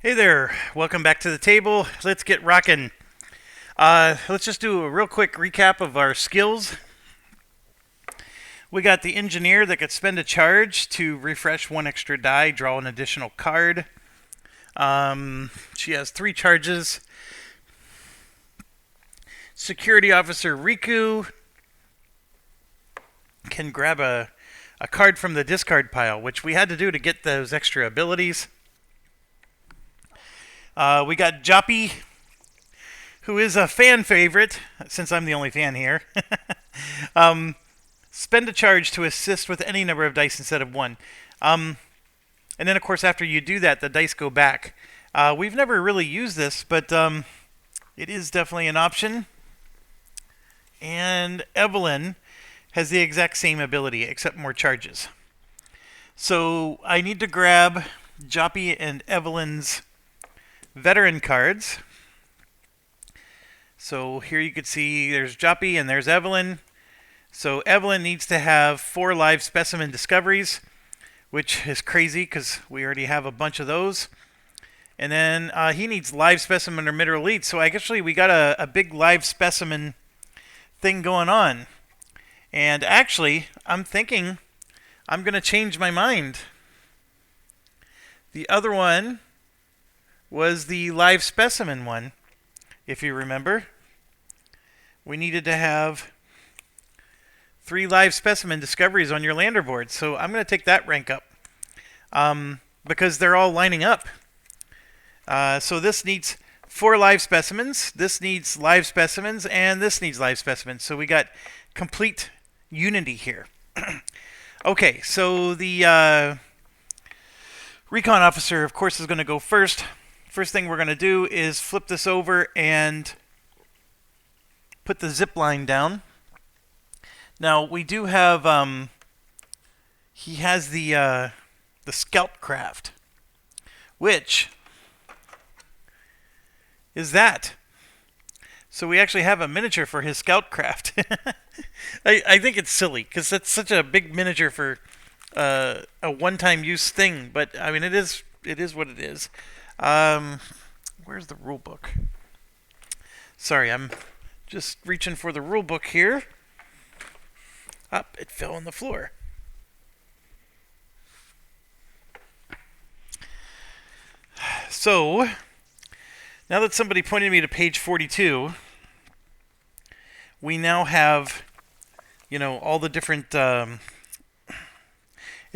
Hey there, welcome back to the table. Let's get rocking. Let's just do a real quick recap of our skills. We got the engineer that could spend a charge to refresh one extra die, draw an additional card. She has 3 charges. Security officer Riku can grab a card from the discard pile, which we had to do to get those extra abilities. We got Joppy, who is a fan favorite, since I'm the only fan here. Spend a charge to assist with any number of dice instead of 1. And then, of course, after you do that, the dice go back. We've never really used this, but it is definitely an option. And Evelyn has the exact same ability, except more charges. So I need to grab Joppy and Evelyn's veteran cards. So here you can see there's Joppy and there's Evelyn. So Evelyn needs to have 4 live specimen discoveries, which is crazy because we already have a bunch of those. And then he needs live specimen or mineral lead. So actually we got a big live specimen thing going on. And actually, I'm thinking I'm going to change my mind. The other one was the live specimen one. If you remember, we needed to have 3 live specimen discoveries on your lander board. So I'm going to take that rank up because they're all lining up. So this needs 4 live specimens, this needs live specimens, and this needs live specimens. So we got complete unity here. Okay, so the recon officer, of course, is going to go first. First thing we're going to do is flip this over and put the zip line down. Now we do have he has the scout craft, which is that. So we actually have a miniature for his scout craft. I think it's silly because that's such a big miniature for a one-time use thing. But I mean, it is what it is. Where's the rule book? Sorry, I'm just reaching for the rule book here. Up, it fell on the floor. So now that somebody pointed me to page 42, we now have, all the different. It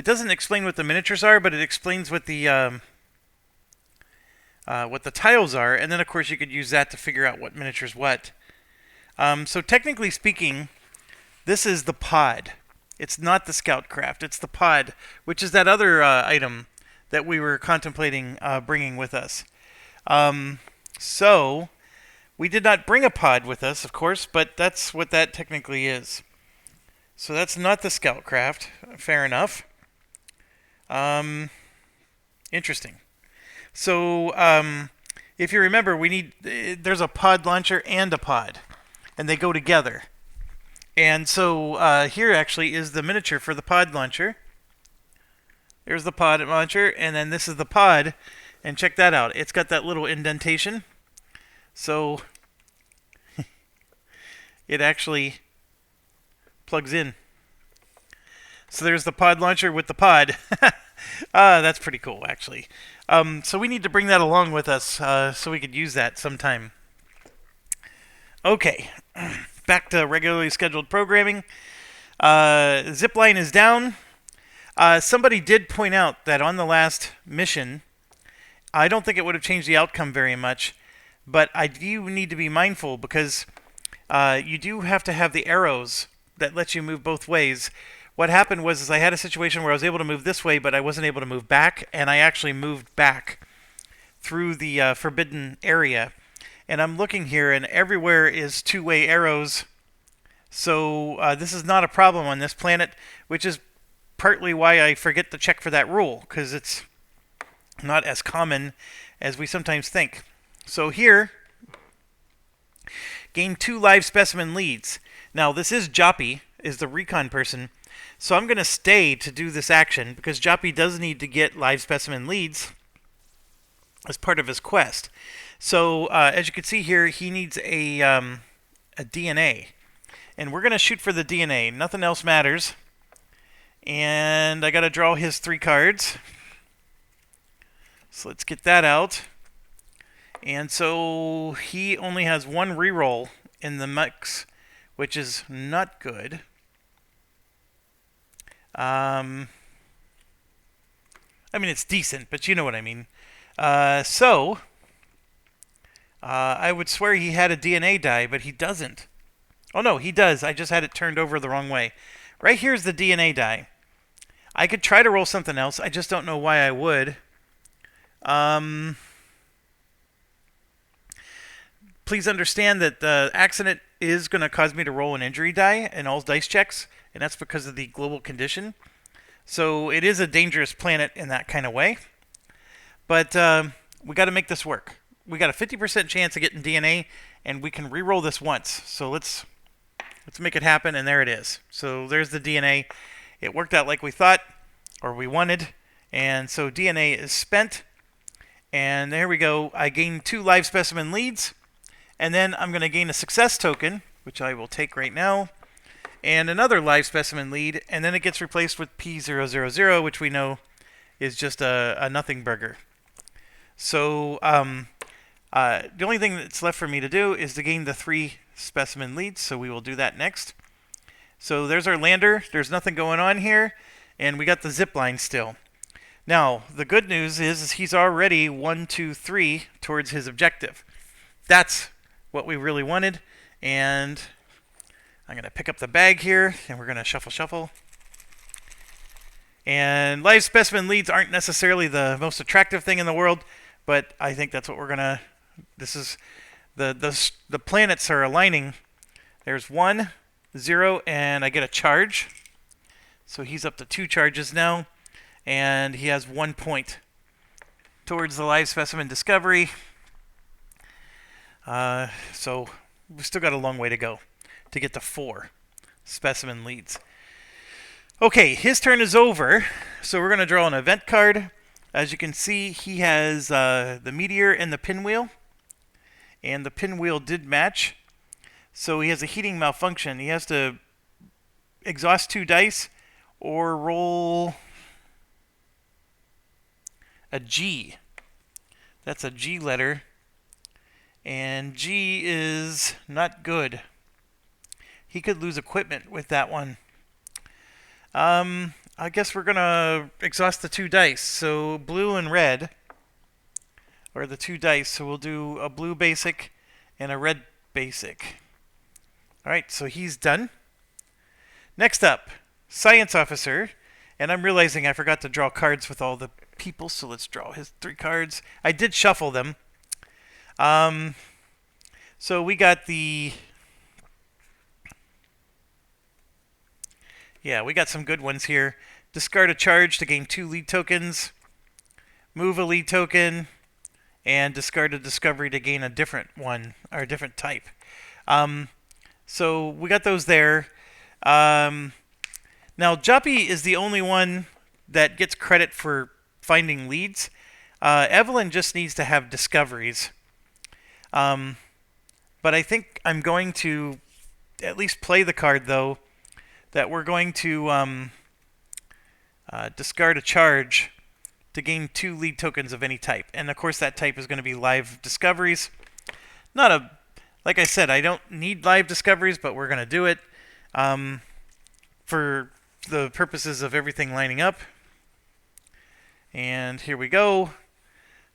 doesn't explain what the miniatures are, but it explains what the tiles are, and then of course you could use that to figure out what miniatures what. So technically speaking, this is the pod. It's not the scout craft. It's the pod, which is that other item that we were contemplating bringing with us. So we did not bring a pod with us, of course, but that's what that technically is. So that's not the scout craft. Fair enough. Interesting. So if you remember, there's a pod launcher and a pod, and they go together. And so here actually is the miniature for the pod launcher. There's the pod launcher, and then this is the pod. And check that out. It's got that little indentation. So it actually plugs in. So there's the pod launcher with the pod. That's pretty cool, actually. So we need to bring that along with us so we could use that sometime. Okay, back to regularly scheduled programming. Zipline is down. Somebody did point out that on the last mission, I don't think it would have changed the outcome very much, but I do need to be mindful because you do have to have the arrows that let you move both ways. What happened was I had a situation where I was able to move this way, but I wasn't able to move back, and I actually moved back through the forbidden area. And I'm looking here, and everywhere is 2-way arrows. So this is not a problem on this planet, which is partly why I forget to check for that rule, because it's not as common as we sometimes think. So here, gain 2 live specimen leads. Now this is Joppy, is the recon person. So I'm going to stay to do this action because Joppy does need to get live specimen leads. as part of his quest. So as you can see here, he needs a DNA. And we're going to shoot for the DNA. Nothing else matters. And I got to draw his 3 cards. So let's get that out. And so he only has 1 reroll in the mix, which is not good. I mean, it's decent, but you know what I mean. I would swear he had a DNA die, but he doesn't. Oh, no, he does. I just had it turned over the wrong way. Right here's the DNA die. I could try to roll something else. I just don't know why I would. Please understand that the accident is going to cause me to roll an injury die in all dice checks, and that's because of the global condition. So it is a dangerous planet in that kind of way. But we got to make this work. We got a 50% chance of getting DNA, and we can re-roll this once. So let's make it happen, and there it is. So there's the DNA. It worked out like we thought, or we wanted, and so DNA is spent. And there we go. I gained 2 live specimen leads, and then I'm going to gain a success token, which I will take right now, and another live specimen lead, and then it gets replaced with P000, which we know is just a nothing burger. So the only thing that's left for me to do is to gain the 3 specimen leads, so we will do that next. So there's our lander. There's nothing going on here, and we got the zip line still. Now, the good news is he's already 1, 2, 3 towards his objective. That's what we really wanted, and I'm going to pick up the bag here, and we're going to shuffle. And live specimen leads aren't necessarily the most attractive thing in the world, but I think that's what we're going to... This is... The planets are aligning. There's 1, 0, and I get a charge. So he's up to 2 charges now, and he has 1 point towards the live specimen discovery. So we've still got a long way to go to get to 4 specimen leads. Okay, his turn is over, so we're going to draw an event card. As you can see, he has the meteor and the pinwheel, and the pinwheel did match. So he has a heating malfunction. He has to exhaust 2 dice or roll a G. That's a G letter, and G is not good. He could lose equipment with that one. I guess we're going to exhaust the 2 dice. So blue and red are the 2 dice. So we'll do a blue basic and a red basic. Alright, so he's done. Next up, science officer. And I'm realizing I forgot to draw cards with all the people, so let's draw his 3 cards. I did shuffle them. So we got the... Yeah, we got some good ones here. Discard a charge to gain 2 lead tokens. Move a lead token. And discard a discovery to gain a different one, or a different type. So we got those there. Now, Joppy is the only one that gets credit for finding leads. Evelyn just needs to have discoveries. But I think I'm going to at least play the card, though, that we're going to discard a charge to gain 2 lead tokens of any type. And, of course, that type is going to be live discoveries. Like I said, I don't need live discoveries, but we're going to do it for the purposes of everything lining up. And here we go.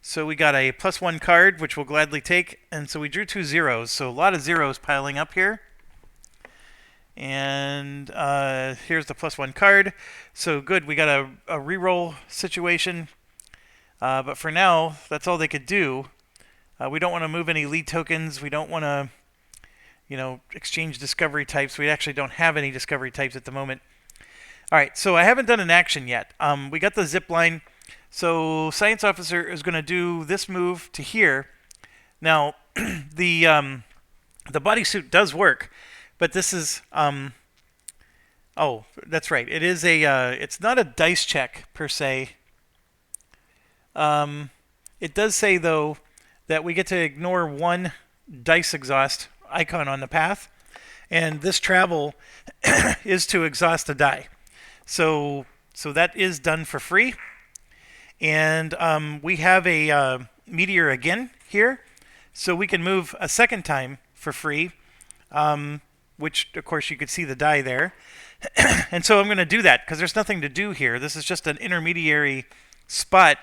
So we got a +1 card, which we'll gladly take. And so we drew 2 zeros. So a lot of zeros piling up here. And here's the +1 card. So good, we got a reroll situation. But for now, that's all they could do. We don't want to move any lead tokens. We don't want to, exchange discovery types. We actually don't have any discovery types at the moment. All right, so I haven't done an action yet. We got the zip line. So science officer is going to do this move to here. Now, the bodysuit does work. But this is, oh, that's right. It is it's not a dice check, per se. It does say, though, that we get to ignore one dice exhaust icon on the path, and this travel is to exhaust a die. So that is done for free. And we have a meteor again here, so we can move a second time for free, which, of course, you could see the die there. And so I'm going to do that because there's nothing to do here. This is just an intermediary spot.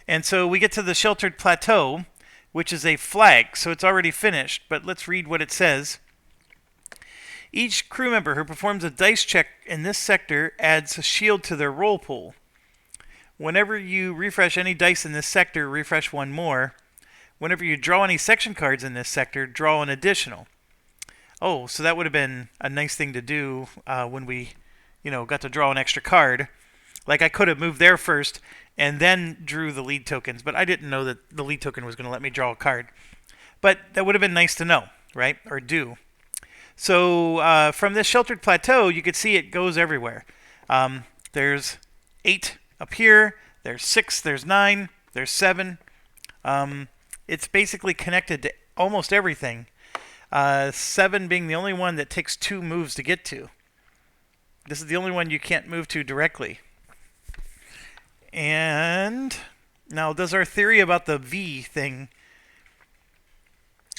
And so we get to the sheltered plateau, which is a flag, so it's already finished. But let's read what it says. Each crew member who performs a dice check in this sector adds a shield to their roll pool. Whenever you refresh any dice in this sector, refresh one more. Whenever you draw any section cards in this sector, draw an additional. Oh, so that would have been a nice thing to do when we, got to draw an extra card. Like I could have moved there first and then drew the lead tokens, but I didn't know that the lead token was going to let me draw a card. But that would have been nice to know, right? Or do. So from this sheltered plateau, you can see it goes everywhere. There's 8 up here. There's 6. There's 9. There's 7. It's basically connected to almost everything. 7 being the only one that takes 2 moves to get to. This is the only one you can't move to directly. And now, does our theory about the V thing,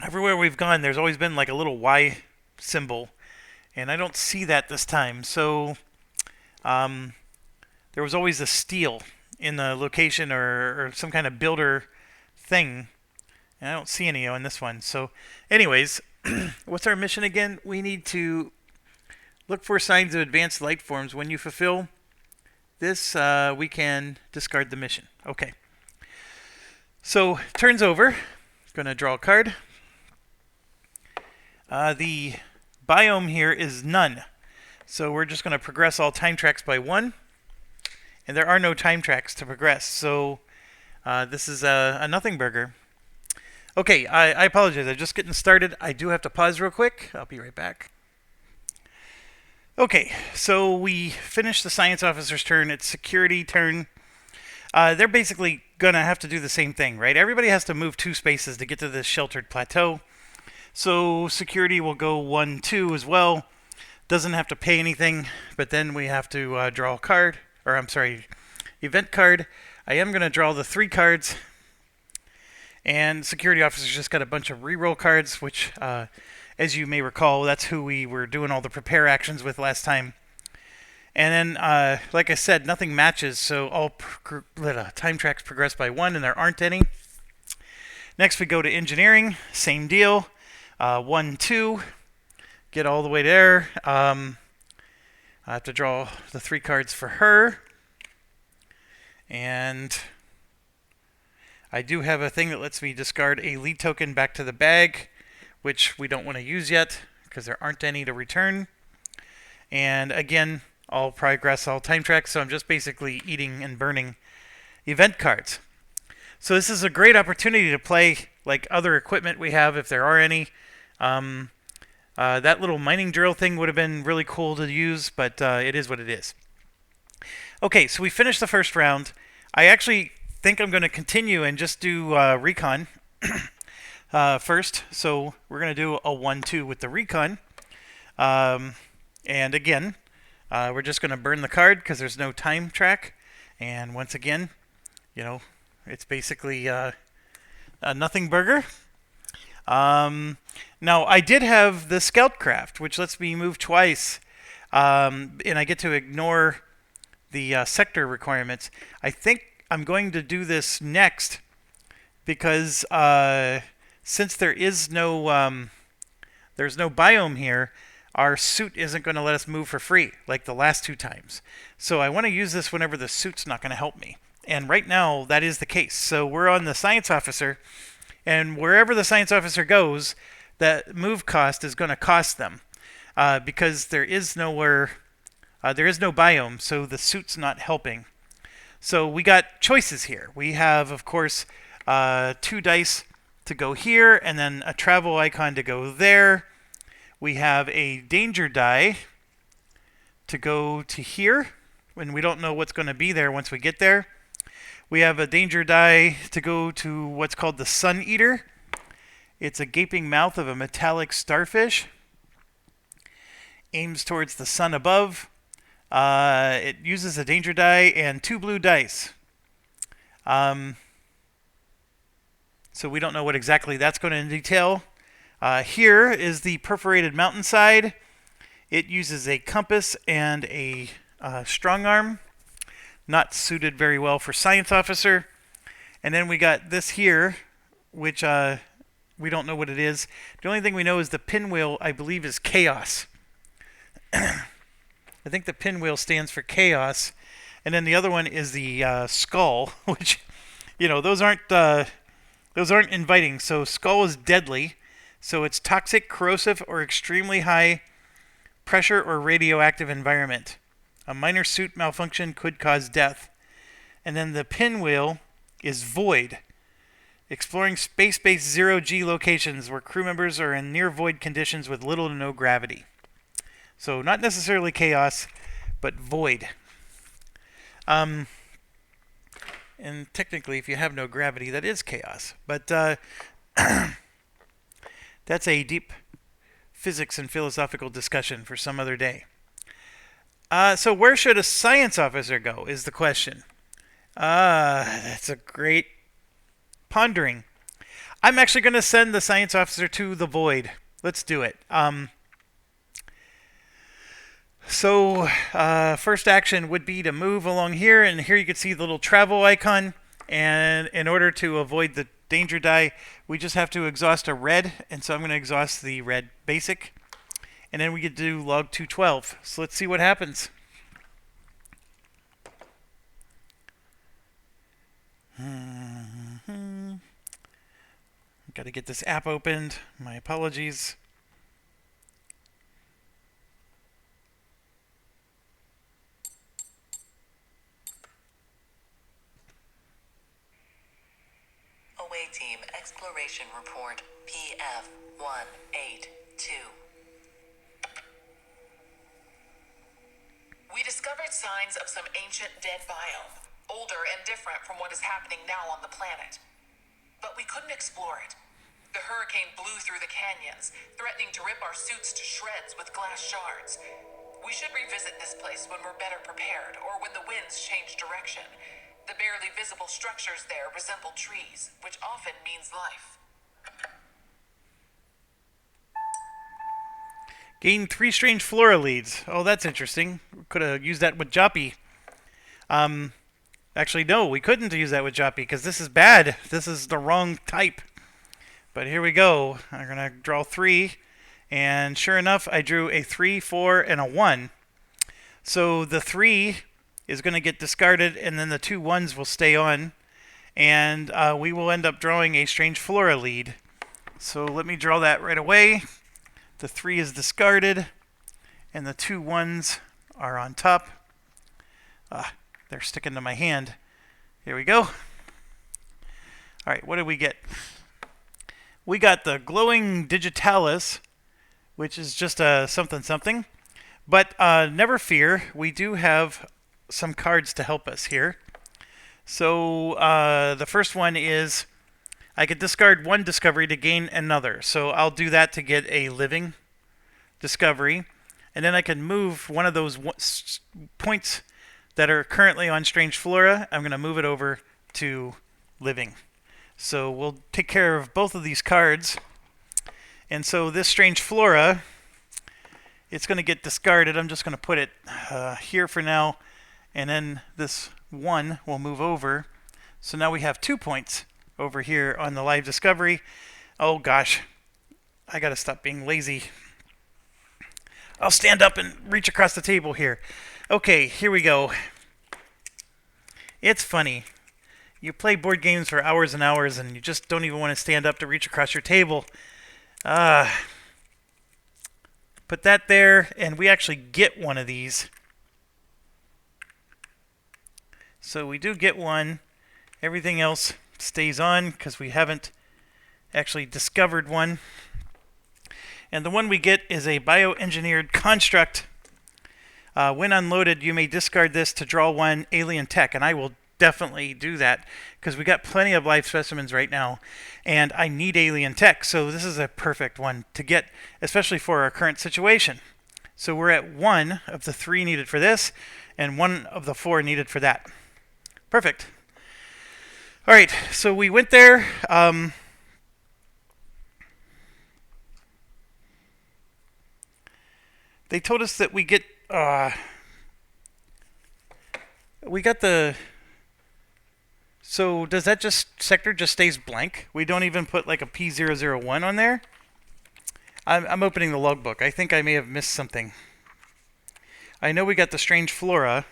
everywhere we've gone, there's always been like a little Y symbol, and I don't see that this time. So there was always a steel in the location or some kind of builder thing, and I don't see any on this one. So anyways, what's our mission again? We need to look for signs of advanced life forms. When you fulfill this, we can discard the mission. Okay. So, turns over. Going to draw a card. The biome here is none. So we're just going to progress all time tracks by 1. And there are no time tracks to progress. So this is a nothing burger. Okay, I apologize. I'm just getting started. I do have to pause real quick. I'll be right back. Okay, so we finished the science officer's turn. It's security turn. They're basically going to have to do the same thing, right? Everybody has to move 2 spaces to get to this sheltered plateau. So security will go 1, 2 as well. Doesn't have to pay anything, but then we have to draw a card. Or, I'm sorry, event card. I am going to draw the 3 cards. And security officer's just got a bunch of reroll cards, which, as you may recall, that's who we were doing all the prepare actions with last time. And then, like I said, nothing matches, so all time tracks progress by 1, and there aren't any. Next, we go to engineering. Same deal. 1, 2. Get all the way there. I have to draw the 3 cards for her. And I do have a thing that lets me discard a lead token back to the bag, which we don't want to use yet because there aren't any to return. And again, all progress, all time tracks, so I'm just basically eating and burning event cards. So this is a great opportunity to play like other equipment we have, if there are any. That little mining drill thing would have been really cool to use, but it is what it is. Okay, so we finished the first round. I actually think I'm going to continue and just do recon first. So we're going to do a 1-2 with the recon. And again, we're just going to burn the card because there's no time track. And once again, it's basically a nothing burger. Now, I did have the Scoutcraft, which lets me move twice. And I get to ignore the sector requirements. I think I'm going to do this next because since there's no biome here, our suit isn't going to let us move for free like the last 2 times. So I want to use this whenever the suit's not going to help me. And right now, that is the case. So we're on the science officer, and wherever the science officer goes, that move cost is going to cost them because there is no biome, so the suit's not helping. So we got choices here. We have, of course, 2 dice to go here, and then a travel icon to go there. We have a danger die to go to here, when we don't know what's going to be there once we get there. We have a danger die to go to what's called the Sun Eater. It's a gaping mouth of a metallic starfish. Aims towards the sun above. It uses a danger die and 2 blue dice. So we don't know what exactly that's going to detail. Here is the perforated mountainside. It uses a compass and a strong arm. Not suited very well for science officer. And then we got this here, which we don't know what it is. The only thing we know is the pinwheel, I believe, is chaos. I think the pinwheel stands for chaos. And then the other one is the skull, which, you know, those aren't inviting. So skull is deadly. So it's toxic, corrosive, or extremely high pressure or radioactive environment. A minor suit malfunction could cause death. And then the pinwheel is void. Exploring space-based zero-G locations where crew members are in near-void conditions with little to no gravity. So not necessarily chaos, but void. And technically, if you have no gravity, that is chaos. But that's a deep physics and philosophical discussion for some other day. So where should a science officer go is the question. That's a great pondering. I'm actually going to send the science officer to the void. Let's do it. So first action would be to move along here, and here you can see the little travel icon. And in order to avoid the danger die, we just have to exhaust a red, and so I'm going to exhaust the red basic. And then we get to do log 212. So let's see what happens. Got to get this app opened. My apologies. Away Team Exploration Report PF182. We discovered signs of some ancient dead biome, older and different from what is happening now on the planet. But we couldn't explore it. The hurricane blew through the canyons, threatening to rip our suits to shreds with glass shards. We should revisit this place when we're better prepared, or when the winds change direction. The barely visible structures there resemble trees, which often means life. Gain 3 strange flora leads. Oh, that's interesting. Could have used that with Joppy. Actually, no, we couldn't use that with Joppy because this is bad. This is the wrong type. But here we go. I'm going to draw 3. And sure enough, I drew a 3, 4, and a 1. So the 3 is going to get discarded, and then the 2 1s will stay on. And we will end up drawing a strange flora lead. So let me draw that right away. The 3 is discarded, and the 2 1s are on top. They're sticking to my hand. Here we go. All right, what did we get? We got the glowing digitalis, which is just a something. But never fear, we do have some cards to help us here. So the first one is I could discard 1 discovery to gain another. So I'll do that to get a living discovery. And then I can move one of those points that are currently on strange flora. I'm going to move it over to living. So we'll take care of both of these cards. And so this strange flora, it's going to get discarded. I'm just going to put it here for now. And then this 1 will move over. So now we have 2 points over here on the live discovery. Oh gosh, I got to stop being lazy. I'll stand up and reach across the table here. Okay, here we go. It's funny. You play board games for hours and hours and you just don't even want to stand up to reach across your table. Put that there, and we actually get one of these. So we do get one. Everything else stays on because we haven't actually discovered one. And the one we get is a bioengineered construct. When unloaded, you may discard this to draw 1 alien tech, and I will definitely do that because we got plenty of live specimens right now, and I need alien tech. So this is a perfect one to get, especially for our current situation. So we're at 1 of the 3 needed for this, and 1 of the 4 needed for that. Perfect. All right, so we went there. They told us that we got the. So does that sector just stays blank? We don't even put like a P001 on there? I'm opening the logbook. I think I may have missed something. I know we got the strange flora.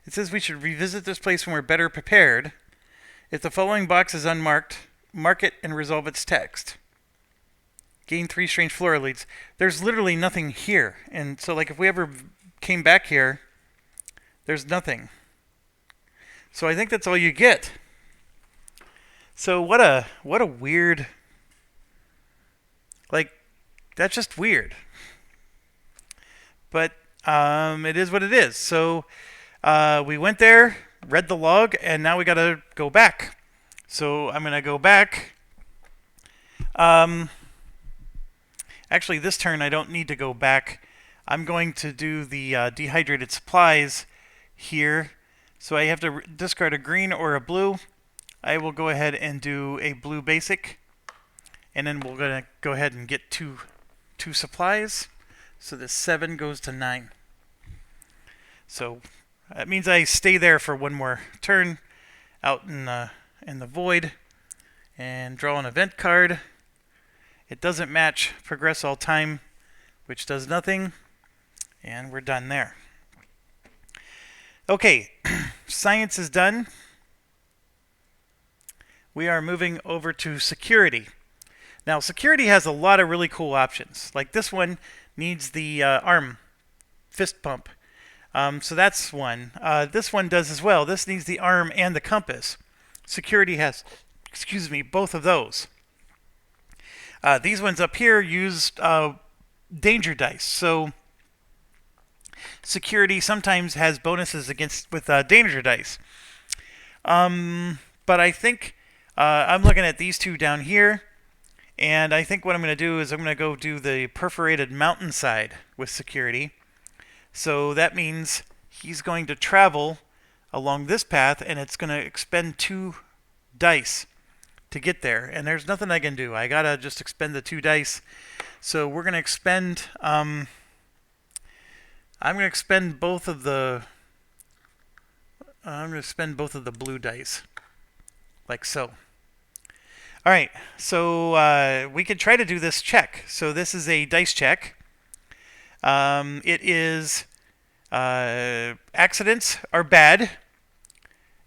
It says we should revisit this place when we're better prepared. If the following box is unmarked, mark it and resolve its text. Gain 3 strange flora leads. There's literally nothing here. And so like if we ever came back here, there's nothing. So I think that's all you get. So what a weird, like, that's just weird. But it is what it is. So we went there, read the log, and now we got to go back. So I'm going to go back. Actually, this turn I don't need to go back. I'm going to do the dehydrated supplies here. So I have to discard a green or a blue. I will go ahead and do a blue basic. And then we're going to go ahead and get two supplies. So the 7 goes to 9. So that means I stay there for 1 more turn out in the void and draw an event card. It doesn't match progress all time, which does nothing, and we're done there. Okay, science is done. We are moving over to security. Now, security has a lot of really cool options. Like this one needs the arm fist pump. So that's one. This one does as well. This needs the arm and the compass. Security has, both of those. These ones up here use danger dice. So security sometimes has bonuses with danger dice. But I think I'm looking at these 2 down here. And I think what I'm going to do is I'm going to go do the perforated mountainside with security. So that means he's going to travel along this path, and it's going to expend 2 dice to get there. And there's nothing I can do. I got to just expend the 2 dice. So we're going to expend... I'm going to expend both of the... I'm going to spend both of the blue dice. Like so. Alright, so we could try to do this check. So this is a dice check. It is accidents are bad,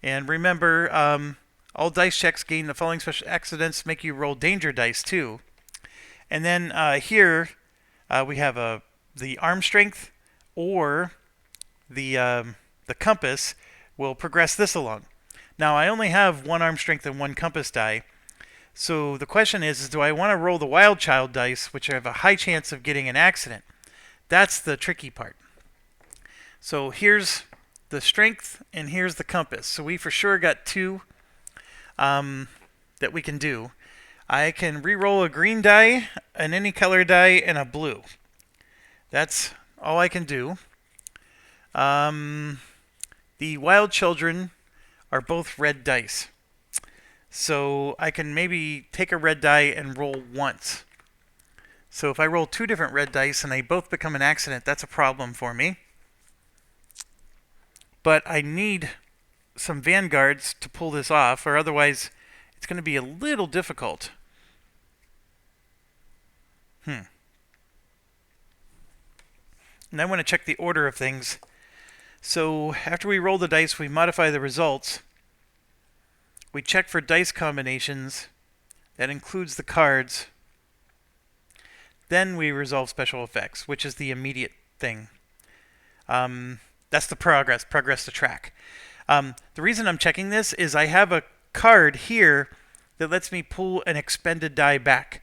and remember, all dice checks gain the following special accidents make you roll danger dice too. And then here we have the arm strength or the compass will progress this along. Now I only have 1 arm strength and 1 compass die. So the question is do I want to roll the wild child dice, which have a high chance of getting an accident? That's the tricky part. So here's the strength and here's the compass. So we for sure got 2 that we can do. I can re-roll a green die, an any color die, and a blue. That's all I can do. The wild children are both red dice. So I can maybe take a red die and roll once. So if I roll 2 different red dice and they both become an accident, that's a problem for me. But I need some vanguards to pull this off, or otherwise it's going to be a little difficult. And I want to check the order of things. So after we roll the dice, we modify the results. We check for dice combinations. That includes the cards. Then we resolve special effects, which is the immediate thing. That's the progress to track. The reason I'm checking this is I have a card here that lets me pull an expended die back.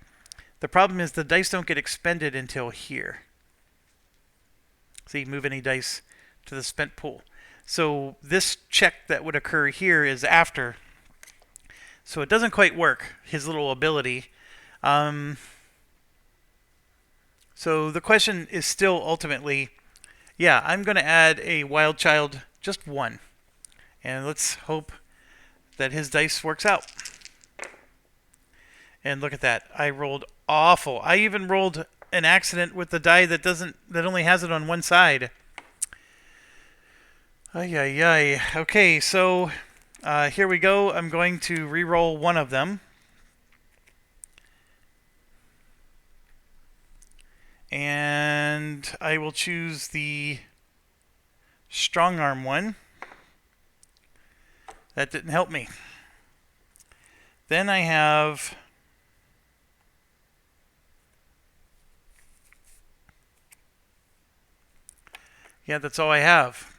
The problem is the dice don't get expended until here. See, move any dice to the spent pool. So this check that would occur here is after. So it doesn't quite work, his little ability. So the question is still ultimately, yeah, I'm going to add a wild child, just one. And let's hope that his dice works out. And look at that. I rolled awful. I even rolled an accident with the die that only has it on one side. Ay, ay, ay. Okay, so here we go. I'm going to re-roll one of them. And I will choose the strong arm one. That didn't help me. Then I have that's all I have.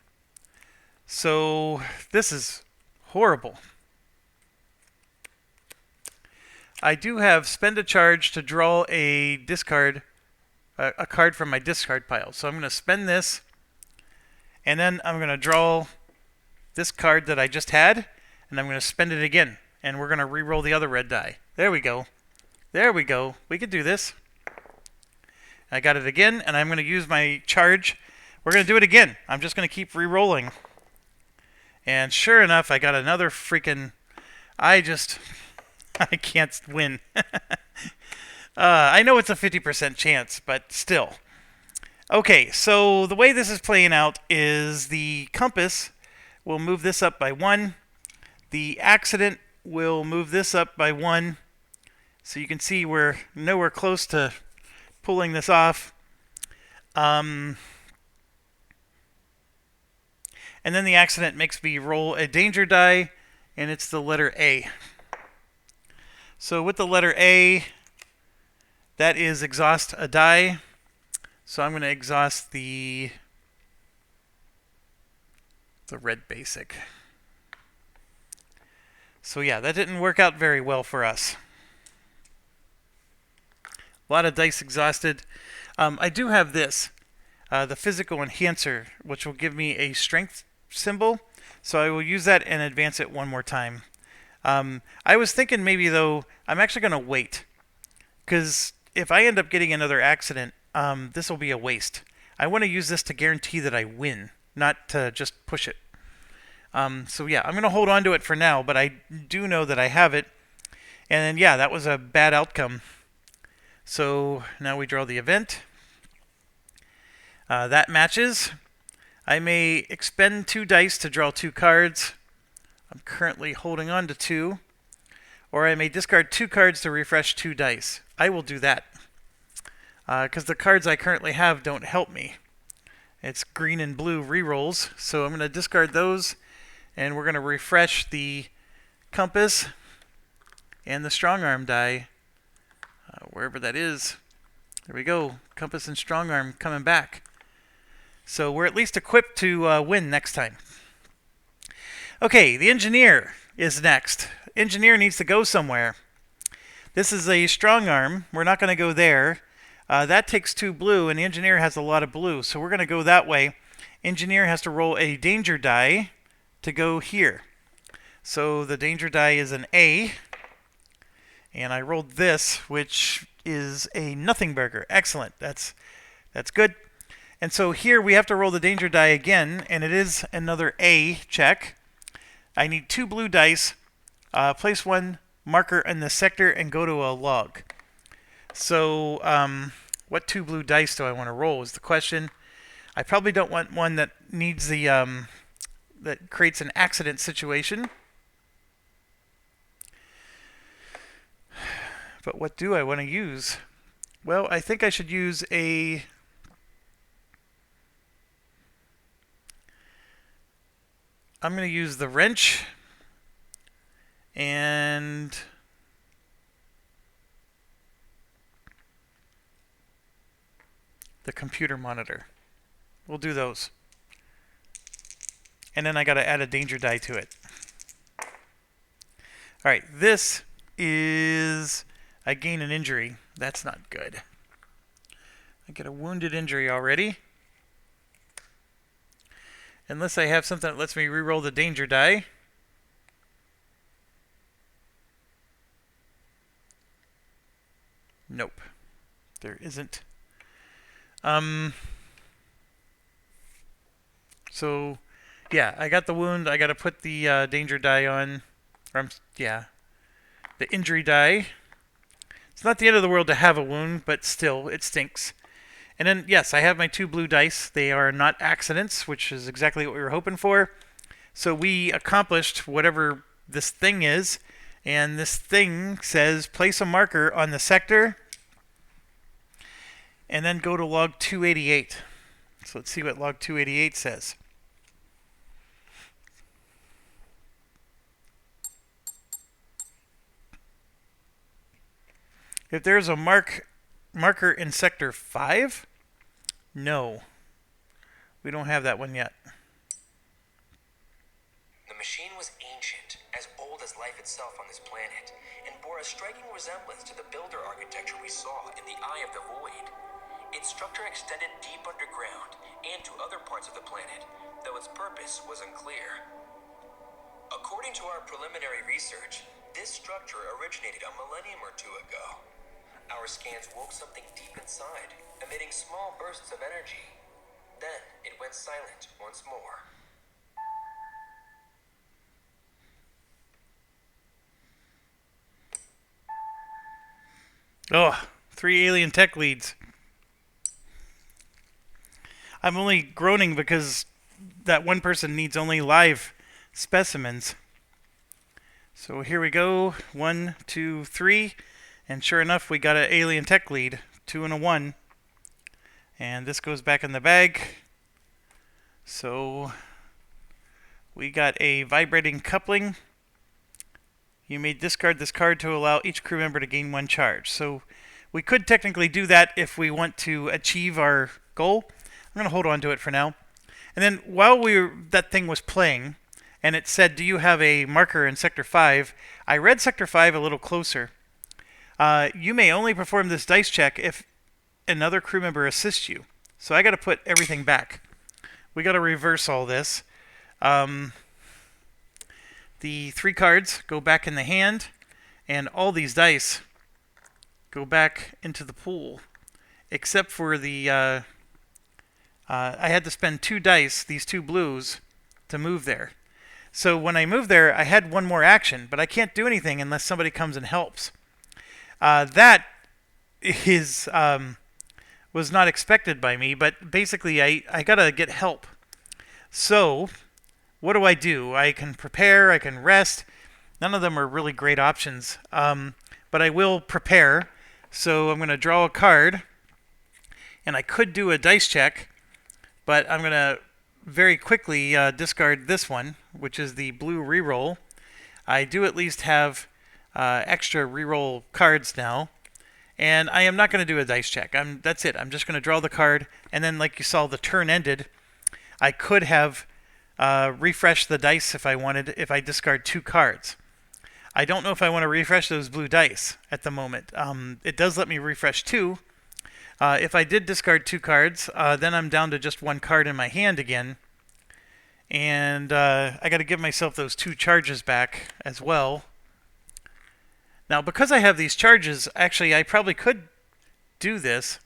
So this is horrible. I do have spend a charge to draw a discard, a card from my discard pile. So I'm going to spend this, and then I'm going to draw this card that I just had, and I'm going to spend it again. And we're going to re-roll the other red die. There we go. There we go. We could do this. I got it again, and I'm going to use my charge. We're going to do it again. I'm just going to keep re-rolling. And sure enough, I got another freaking... I can't win. I know it's a 50% chance, but still. Okay, so the way this is playing out is the compass will move this up by 1. The accident will move this up by 1. So you can see we're nowhere close to pulling this off. And then the accident makes me roll a danger die, and it's the letter A. So with the letter A, that is exhaust a die. So I'm going to exhaust the red basic. So yeah, that didn't work out very well for us. A lot of dice exhausted. I do have this, the physical enhancer, which will give me a strength symbol. So I will use that and advance it one more time. I was thinking maybe, though, I'm actually going to wait. Because if I end up getting another accident, this will be a waste. I want to use this to guarantee that I win, not to just push it. So yeah, I'm going to hold on to it for now, but I do know that I have it. And then, yeah, that was a bad outcome. So now we draw the event. That matches. I may expend 2 dice to draw 2 cards. I'm currently holding on to 2. Or I may discard 2 cards to refresh 2 dice. I will do that. Because the cards I currently have don't help me. It's green and blue rerolls. So I'm going to discard those. And we're going to refresh the compass and the strong arm die. Wherever that is. There we go. Compass and strong arm coming back. So we're at least equipped to win next time. Okay, the engineer is next. Engineer needs to go somewhere. This is a strong arm. We're not going to go there. That takes 2 blue, and the engineer has a lot of blue. So we're going to go that way. Engineer has to roll a danger die to go here. So the danger die is an A. And I rolled this, which is a nothing burger. Excellent. That's good. And so here we have to roll the danger die again, and it is another A check. I need 2 blue dice, place 1 marker in the sector, and go to a log. So what 2 blue dice do I want to roll is the question. I probably don't want one that needs the that creates an accident situation. But what do I want to use? Well, I think I should use a... I'm going to use the wrench and the computer monitor. We'll do those. And then I got to add a danger die to it. All right, this is I gain an injury. That's not good. I get a wounded injury already. Unless I have something that lets me reroll the danger die. Nope. There isn't. So, yeah, I got the wound. I got to put the danger die on. Yeah, the injury die. It's not the end of the world to have a wound, but still, it stinks. And then, yes, I have my 2 blue dice. They are not accidents, which is exactly what we were hoping for. So we accomplished whatever this thing is. And this thing says place a marker on the sector and then go to log 288. So let's see what log 288 says. If there's a marker in sector 5, no. We don't have that one yet. The machine was ancient, as old as life itself on this planet, and bore a striking resemblance to the builder architecture we saw in the Eye of the Void. Its structure extended deep underground and to other parts of the planet, though its purpose was unclear. According to our preliminary research, this structure originated a millennium or 2 ago. Our scans woke something deep inside, emitting small bursts of energy. Then it went silent once more. Oh, 3 alien tech leads. I'm only groaning because that one person needs only live specimens. So here we go. 1, 2, 3. And sure enough, we got an alien tech lead. 2 and a 1. And this goes back in the bag. So we got a vibrating coupling. You may discard this card to allow each crew member to gain 1 charge. So we could technically do that if we want to achieve our goal. I'm going to hold on to it for now. And then while that thing was playing, and it said, do you have a marker in Sector 5? I read Sector 5 a little closer. You may only perform this dice check if another crew member assists you. So I got to put everything back. We got to reverse all this. The 3 cards go back in the hand, and all these dice go back into the pool, except for the... I had to spend 2 dice, these 2 blues, to move there. So when I moved there, I had 1 more action, but I can't do anything unless somebody comes and helps. That was not expected by me, but basically I gotta get help. So what do? I can prepare, I can rest. None of them are really great options, but I will prepare. So I'm going to draw a card, and I could do a dice check, but I'm going to very quickly discard this one, which is the blue reroll. I do at least have extra reroll cards now, and I am not going to do a dice check. That's it. I'm just going to draw the card, and then like you saw, the turn ended. I could have refresh the dice if I wanted, if I discard 2 cards. I don't know if I want to refresh those blue dice at the moment. It does let me refresh 2. If I did discard 2 cards, then I'm down to just 1 card in my hand again. And I got to give myself those 2 charges back as well. Now, because I have these charges, actually, I probably could do this.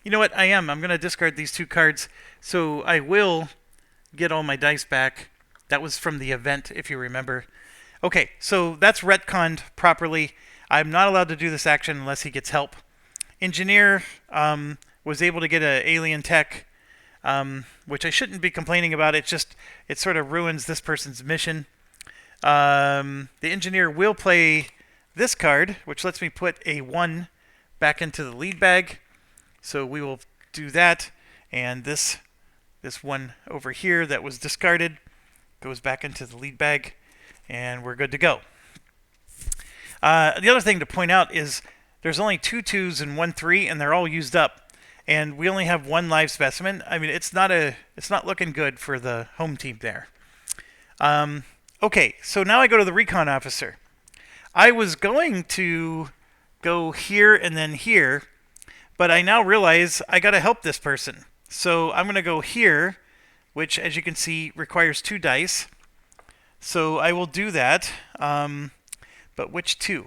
You know what? I'm going to discard these 2 cards, so I will get all my dice back. That was from the event, if you remember. Okay, so that's retconned properly. I'm not allowed to do this action unless he gets help. Engineer was able to get an alien tech, which I shouldn't be complaining about. It sort of ruins this person's mission. The engineer will play this card, which lets me put a 1 back into the lead bag. So we will do that, and this one over here that was discarded goes back into the lead bag, and we're good to go. The other thing to point out is there's only 2 2s and 1 3, and they're all used up, and we only have 1 live specimen. I mean, it's not looking good for the home team there. Okay, so now I go to the recon officer. I was going to go here and then here, but I now realize I got to help this person. So I'm going to go here, which, as you can see, requires 2 dice. So I will do that. But which 2?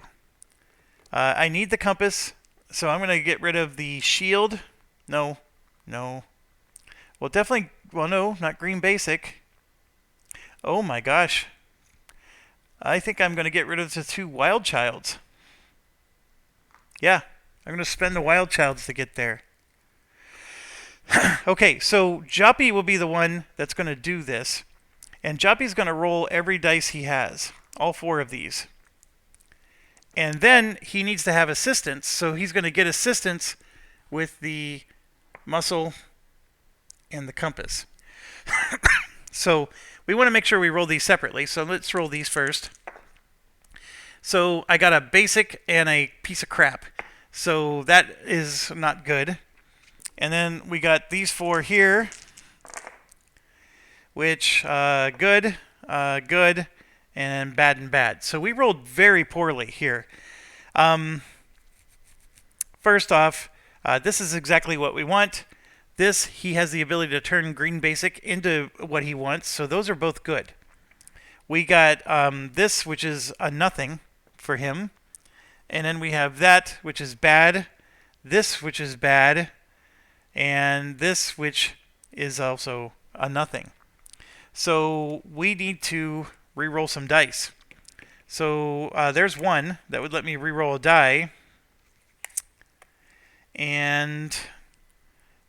I need the compass, so I'm going to get rid of the shield. No. Well, definitely, well, no, not green basic. Oh my gosh. I think I'm going to get rid of the 2 wild childs. Yeah, I'm going to spend the wild childs to get there. Okay, so Joppy will be the one that's going to do this. And Joppy's going to roll every dice he has, all 4 of these. And then he needs to have assistance, so he's going to get assistance with the muscle and the compass. So we want to make sure we roll these separately, so let's roll these first. So I got a basic and a piece of crap, so that is not good. And then we got these 4 here, which good, good, and bad and bad. So we rolled very poorly here. First off, this is exactly what we want. This, he has the ability to turn green basic into what he wants, so those are both good. We got this, which is a nothing for him. And then we have that, which is bad. This, which is bad. And this, which is also a nothing. So we need to re-roll some dice. So there's 1 that would let me re-roll a die. And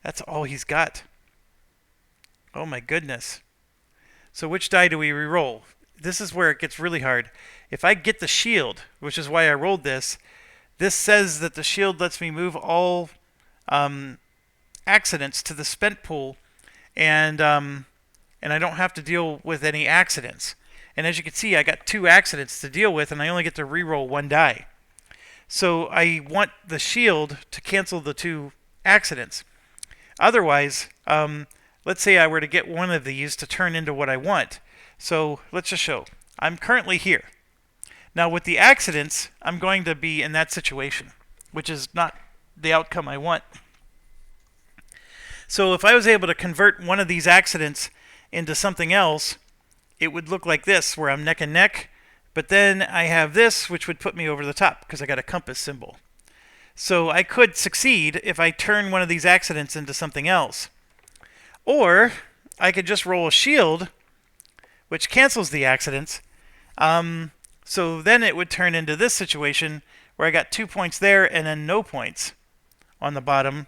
that's all he's got. Oh my goodness. So which die do we re-roll? This is where it gets really hard. If I get the shield, which is why I rolled this, this says that the shield lets me move all accidents to the spent pool, and I don't have to deal with any accidents. And as you can see, I got 2 accidents to deal with, and I only get to re-roll 1 die. So I want the shield to cancel the 2 accidents. Otherwise, let's say I were to get one of these to turn into what I want. So let's just show. I'm currently here. Now with the accidents, I'm going to be in that situation, which is not the outcome I want. So if I was able to convert one of these accidents into something else, it would look like this, where I'm neck and neck, but then I have this, which would put me over the top, because I got a compass symbol. So I could succeed if I turn one of these accidents into something else. Or I could just roll a shield, which cancels the accidents. So then it would turn into this situation, where I got 2 points there and then no points on the bottom.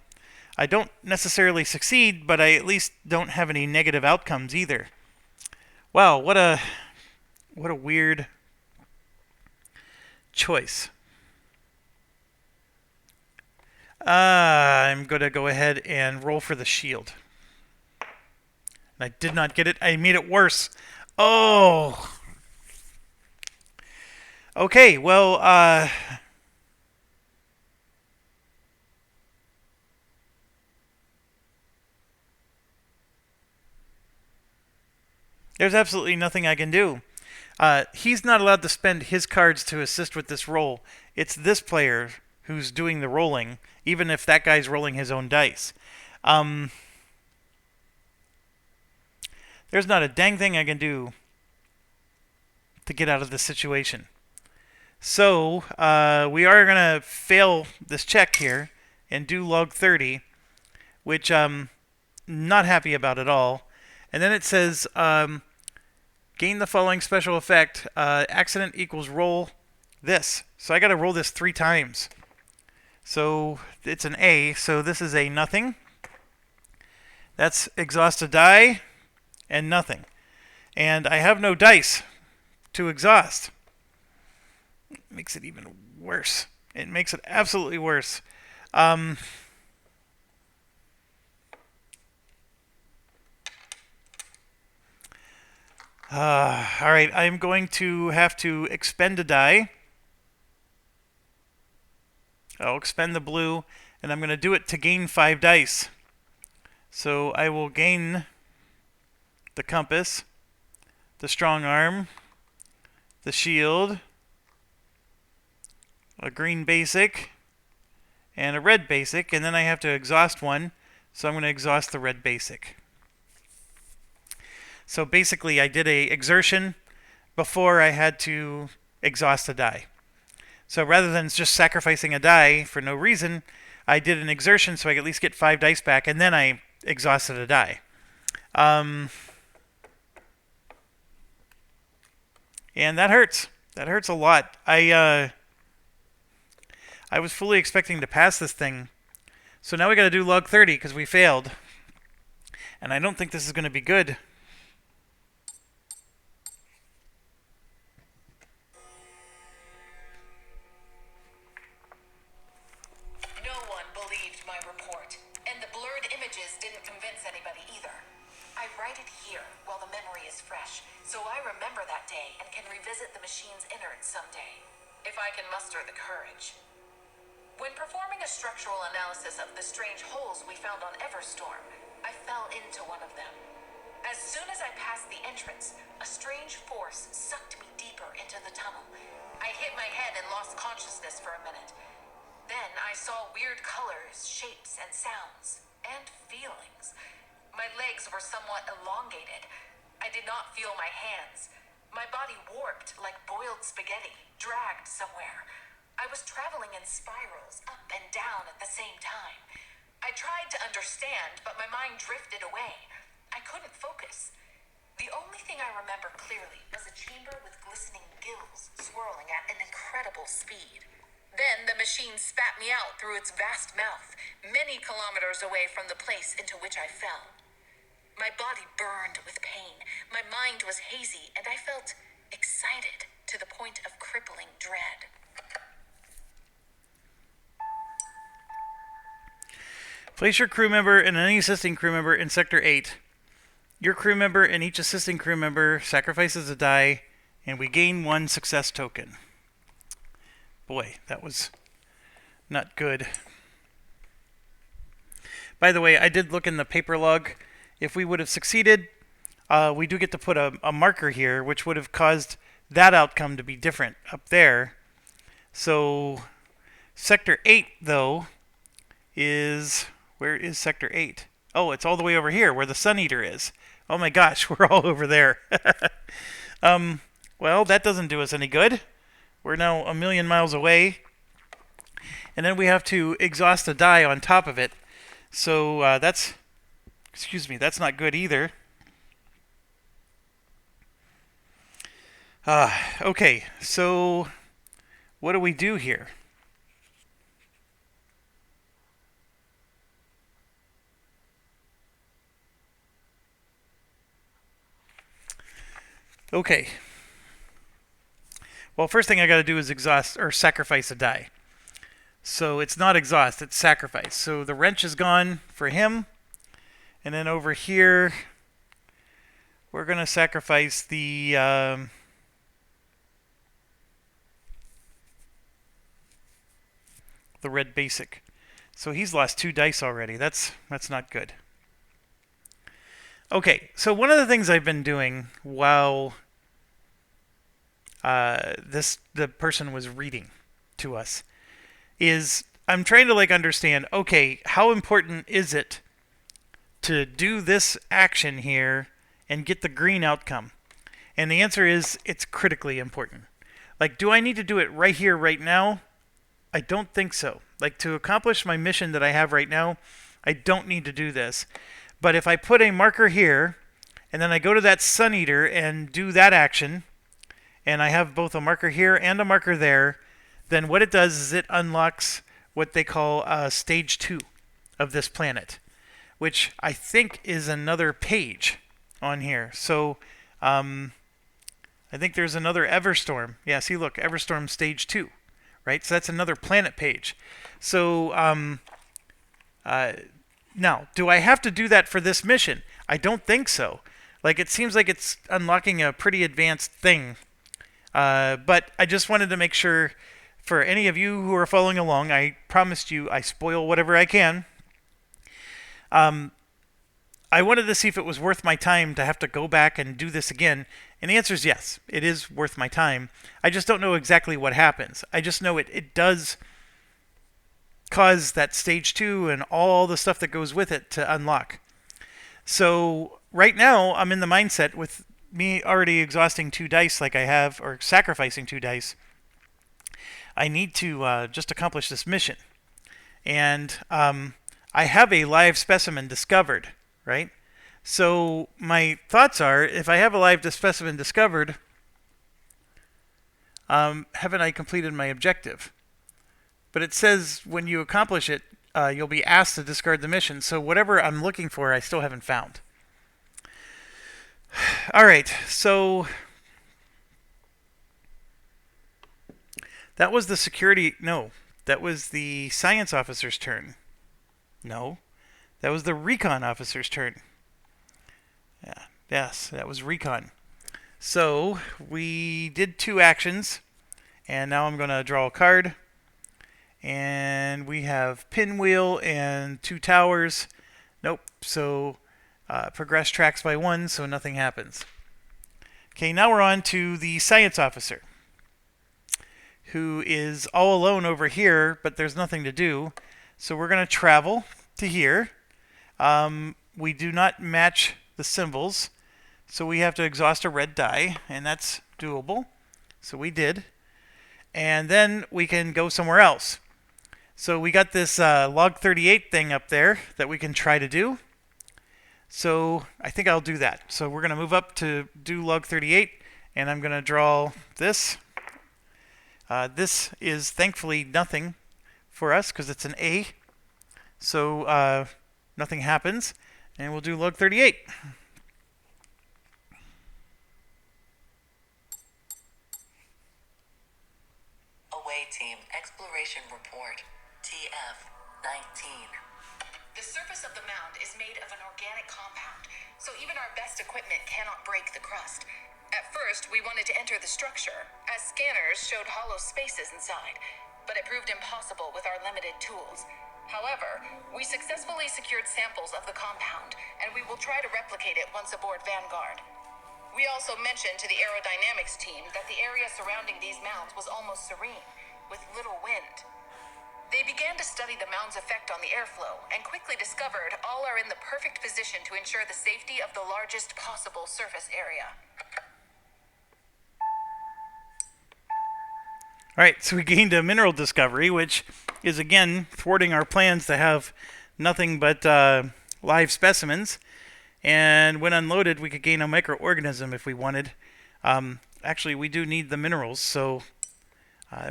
I don't necessarily succeed, but I at least don't have any negative outcomes either. Wow, what a weird choice. I'm going to go ahead and roll for the shield. And I did not get it. I made it worse. Oh. Okay, well, there's absolutely nothing I can do. He's not allowed to spend his cards to assist with this roll. It's this player who's doing the rolling, even if that guy's rolling his own dice. There's not a dang thing I can do to get out of this situation. So we are going to fail this check here and do log 30, which I'm not happy about at all. And then it says, gain the following special effect, accident equals roll this. So I got to roll this 3 times. So it's an A, so this is a nothing. That's exhaust a die and nothing. And I have no dice to exhaust. It makes it even worse. It makes it absolutely worse. Alright, I'm going to have to expend a die. I'll expend the blue, and I'm going to do it to gain 5 dice. So I will gain the compass, the strong arm, the shield, a green basic, and a red basic, and then I have to exhaust one, so I'm going to exhaust the red basic. So basically I did a exertion before I had to exhaust a die. So rather than just sacrificing a die for no reason, I did an exertion so I could at least get 5 dice back, and then I exhausted a die. And that hurts. That hurts a lot. I was fully expecting to pass this thing. So now we got to do log 30 because we failed. And I don't think this is going to be good. No one believed my report, and the blurred images didn't convince anybody either. I write it here while the memory is fresh, so I remember that day and can revisit the machine's innards someday, if I can muster the courage. When performing a structural analysis of the strange holes we found on Everstorm, I fell into one of them. As soon as I passed the entrance, a strange force sucked me deeper into the tunnel. I hit my head and lost consciousness for a minute. Then I saw weird colors, shapes, and sounds, and feelings. My legs were somewhat elongated. I did not feel my hands. My body warped like boiled spaghetti, dragged somewhere. I was traveling in spirals, up and down at the same time. I tried to understand, but my mind drifted away. I couldn't focus. The only thing I remember clearly was a chamber with glistening gills swirling at an incredible speed. Then the machine spat me out through its vast mouth, many kilometers away from the place into which I fell. My body burned with pain, my mind was hazy, and I felt excited to the point of crippling dread. Place your crew member and any assisting crew member in Sector 8. Your crew member and each assisting crew member sacrifices a die, and we gain 1 success token. Boy, that was not good. By the way, I did look in the paper log. If we would have succeeded, we do get to put a marker here, which would have caused that outcome to be different up there. So, Sector 8, though, is... Where is Sector 8? Oh, it's all the way over here, where the Sun Eater is. Oh my gosh, we're all over there. Well, that doesn't do us any good. We're now a million miles away. And then we have to exhaust a die on top of it. So that's not good either. Okay, so what do we do here? Okay. Well, first thing I got to do is exhaust or sacrifice a die. So it's not exhaust, it's sacrifice. So the wrench is gone for him. And then over here, we're going to sacrifice the red basic. So he's lost 2 dice already. That's not good. Okay, so one of the things I've been doing while the person was reading to us is I'm trying to understand, okay, how important is it to do this action here and get the green outcome? And the answer is it's critically important. Do I need to do it right here, right now? I don't think so. To accomplish my mission that I have right now, I don't need to do this. But if I put a marker here, and then I go to that Sun Eater and do that action, and I have both a marker here and a marker there, then what it does is it unlocks what they call Stage 2 of this planet, which I think is another page on here. So I think there's another Everstorm. Yeah, see, look, Everstorm Stage 2, right? So that's another planet page. So now, do I have to do that for this mission? I don't think so. It seems like it's unlocking a pretty advanced thing. But I just wanted to make sure for any of you who are following along, I promised you I spoil whatever I can. I wanted to see if it was worth my time to have to go back and do this again. And the answer is yes, it is worth my time. I just don't know exactly what happens. I just know it does cause that stage 2 and all the stuff that goes with it to unlock. So right now I'm in the mindset with me already exhausting 2 dice like I have, or sacrificing 2 dice. I need to just accomplish this mission. And I have a live specimen discovered, right? So my thoughts are, if I have a live specimen discovered, haven't I completed my objective? But it says when you accomplish it, you'll be asked to discard the mission. So whatever I'm looking for, I still haven't found. All right, so that was the security. No, that was the science officer's turn. No, that was the recon officer's turn. Yeah, yes, that was recon. So we did 2 actions, and now I'm going to draw a card. And we have pinwheel and 2 towers. Nope. So progress tracks by 1, so nothing happens. Okay, now we're on to the science officer, who is all alone over here, but there's nothing to do. So we're going to travel to here. We do not match the symbols, so we have to exhaust a red die, and that's doable. So we did. And then we can go somewhere else. So we got this log 38 thing up there that we can try to do. So I think I'll do that. So we're going to move up to do log 38, and I'm going to draw this. This is thankfully nothing for us because it's an A. So nothing happens, and we'll do log 38. Away team, exploration report. pt19. The surface of the mound is made of an organic compound, so even our best equipment cannot break the crust. At first, we wanted to enter the structure, as scanners showed hollow spaces inside, but it proved impossible with our limited tools. However, we successfully secured samples of the compound, and we will try to replicate it once aboard Vanguard. We also mentioned to the aerodynamics team that the area surrounding these mounds was almost serene, with little wind. They began to study the mound's effect on the airflow and quickly discovered all are in the perfect position to ensure the safety of the largest possible surface area. All right, so we gained a mineral discovery, which is again thwarting our plans to have nothing but live specimens. And when unloaded, we could gain a microorganism if we wanted. Actually, we do need the minerals, so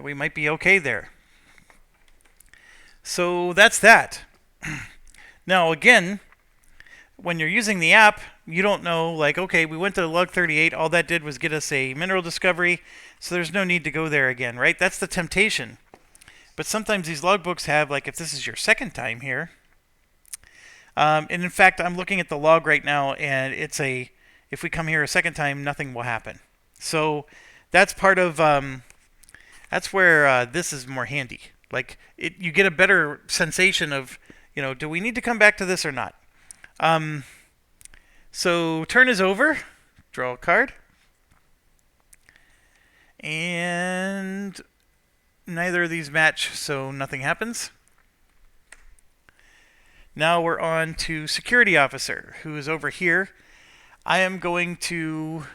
we might be okay there. So that's that. Now, again, when you're using the app, you don't know, like, okay, we went to log 38. All that did was get us a mineral discovery, so there's no need to go there again, right? That's the temptation. But sometimes these logbooks have, like, if this is your second time here, and in fact, I'm looking at the log right now, and it's if we come here a second time, nothing will happen. So that's part of, that's where this is more handy. Like, you get a better sensation of, do we need to come back to this or not? So turn is over. Draw a card. And neither of these match, so nothing happens. Now we're on to security officer, who is over here. I am going to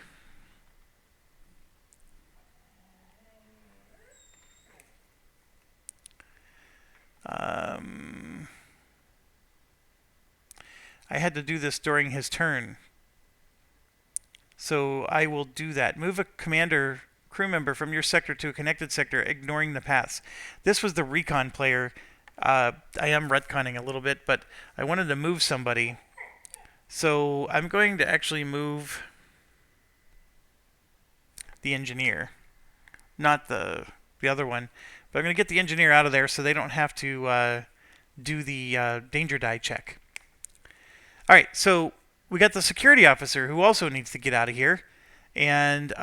I had to do this during his turn, so I will do that. Move a crew member from your sector to a connected sector, ignoring the paths. This was the recon player. I am retconning a little bit, but I wanted to move somebody. So I'm going to actually move the engineer, not the other one. But I'm going to get the engineer out of there so they don't have to do the danger die check. All right, so we got the security officer who also needs to get out of here. And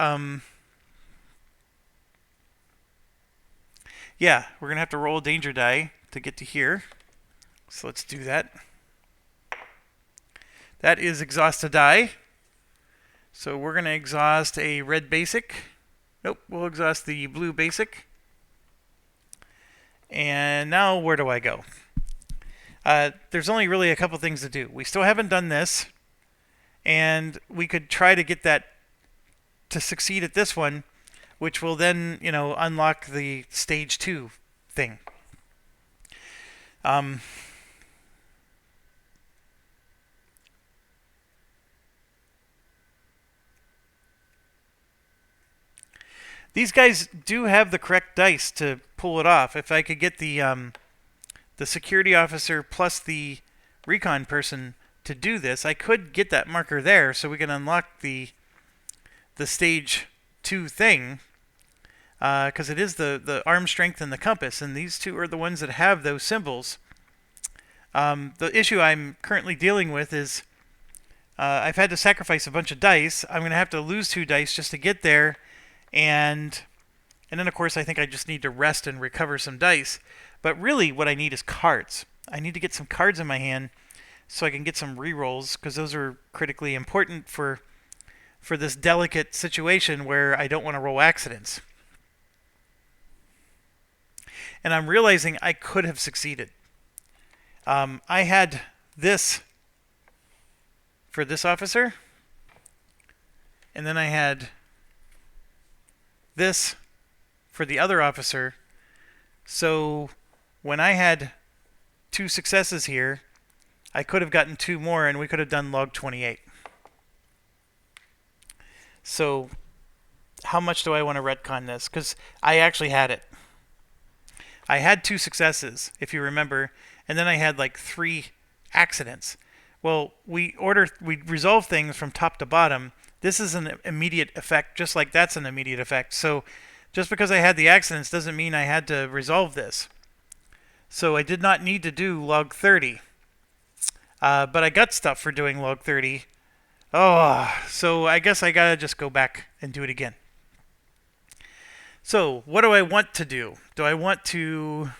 yeah, we're going to have to roll a danger die to get to here. So let's do that. That is exhaust a die. So we're going to exhaust a red basic. Nope, we'll exhaust the blue basic. And now where do I go? There's only really a couple things to do. We still haven't done this, and we could try to get that to succeed at this one, which will then, unlock the stage 2 thing. These guys do have the correct dice to pull it off. If I could get the security officer plus the recon person to do this, I could get that marker there so we can unlock the stage 2 thing, because it is the arm strength and the compass, and these two are the ones that have those symbols. The issue I'm currently dealing with is I've had to sacrifice a bunch of dice. I'm going to have to lose 2 dice just to get there, and then of course I think I just need to rest and recover some dice. But really what I need is cards. I need to get some cards in my hand so I can get some rerolls, because those are critically important for this delicate situation where I don't want to roll accidents. And I'm realizing I could have succeeded. I had this for this officer, and then I had this for the other officer. So when I had 2 successes here, I could have gotten 2 more, and we could have done log 28. So how much do I want to retcon this? Because I actually had it. I had 2 successes, if you remember, and then I had like 3 accidents. Well, we resolve things from top to bottom. This is an immediate effect, just like that's an immediate effect. So just because I had the accidents doesn't mean I had to resolve this. So I did not need to do log 30. But I got stuff for doing log 30. Oh, so I guess I gotta just go back and do it again. So what do I want to do? Do I want to...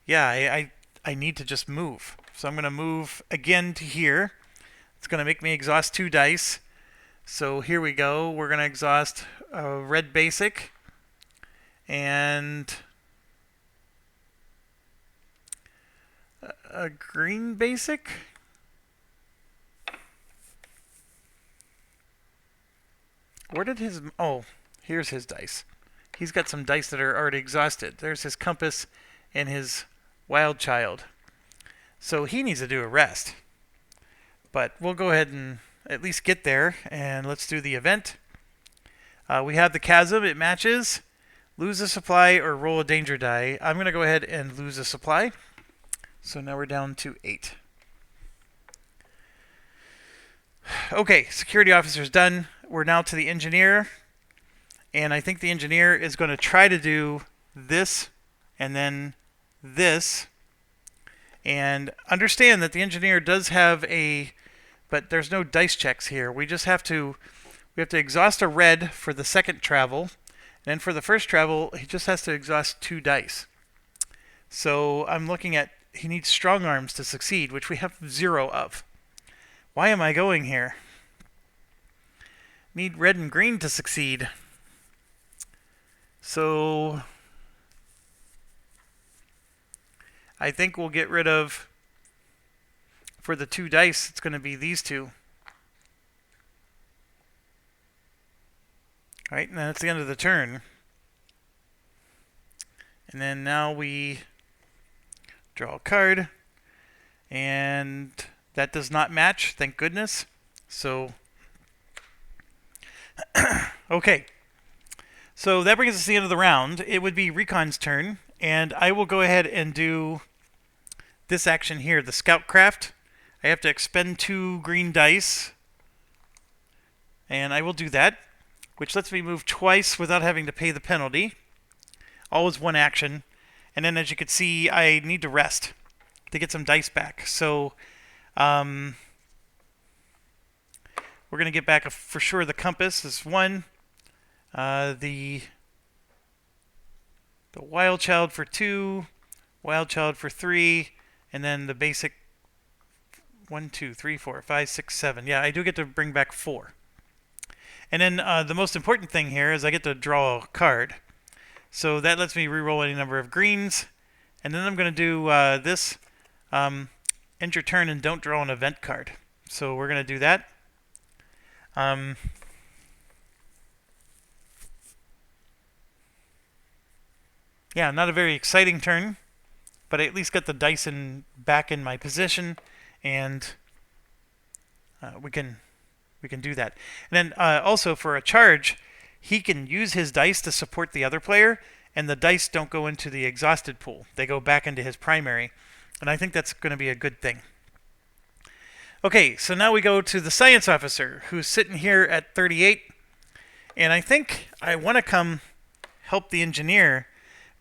Yeah, I need to just move. So I'm going to move again to here. It's going to make me exhaust 2 dice. So here we go. We're going to exhaust a red basic and a green basic. Where did his... Oh, here's his dice. He's got some dice that are already exhausted. There's his compass and his wild child. So he needs to do a rest. But we'll go ahead and at least get there, and let's do the event. We have the chasm. It matches. Lose a supply or roll a danger die. I'm going to go ahead and lose a supply. So now we're down to 8. Okay, security officer's done. We're now to the engineer. And I think the engineer is going to try to do this and then this. And understand that the engineer does have a... But there's no dice checks here. We just have to... We have to exhaust a red for the second travel. And then for the first travel, he just has to exhaust 2 dice. So I'm looking at... He needs strong arms to succeed, which we have 0 of. Why am I going here? Need red and green to succeed. So I think we'll get rid of, for the 2 dice, it's going to be these 2. Alright, and that's the end of the turn. And then now we draw a card. And that does not match, thank goodness. So, okay. So that brings us to the end of the round. It would be Recon's turn, and I will go ahead and do this action here, the Scout Craft. I have to expend 2 green dice, and I will do that, which lets me move twice without having to pay the penalty. Always 1 action. And then as you can see, I need to rest to get some dice back. So we're going to get back for sure the compass is 1. The wild child for 2, wild child for 3, and then the basic 1, 2, 3, 4, 5, 6, 7. Yeah, I do get to bring back 4. And then the most important thing here is I get to draw a card. So that lets me reroll any number of greens. And then I'm going to do this. End your turn and don't draw an event card. So we're going to do that. Yeah, not a very exciting turn, but I at least got the dice back in my position, and we can do that. And then also for a charge, he can use his dice to support the other player, and the dice don't go into the exhausted pool. They go back into his primary, and I think that's going to be a good thing. Okay, so now we go to the science officer, who's sitting here at 38, and I think I want to come help the engineer,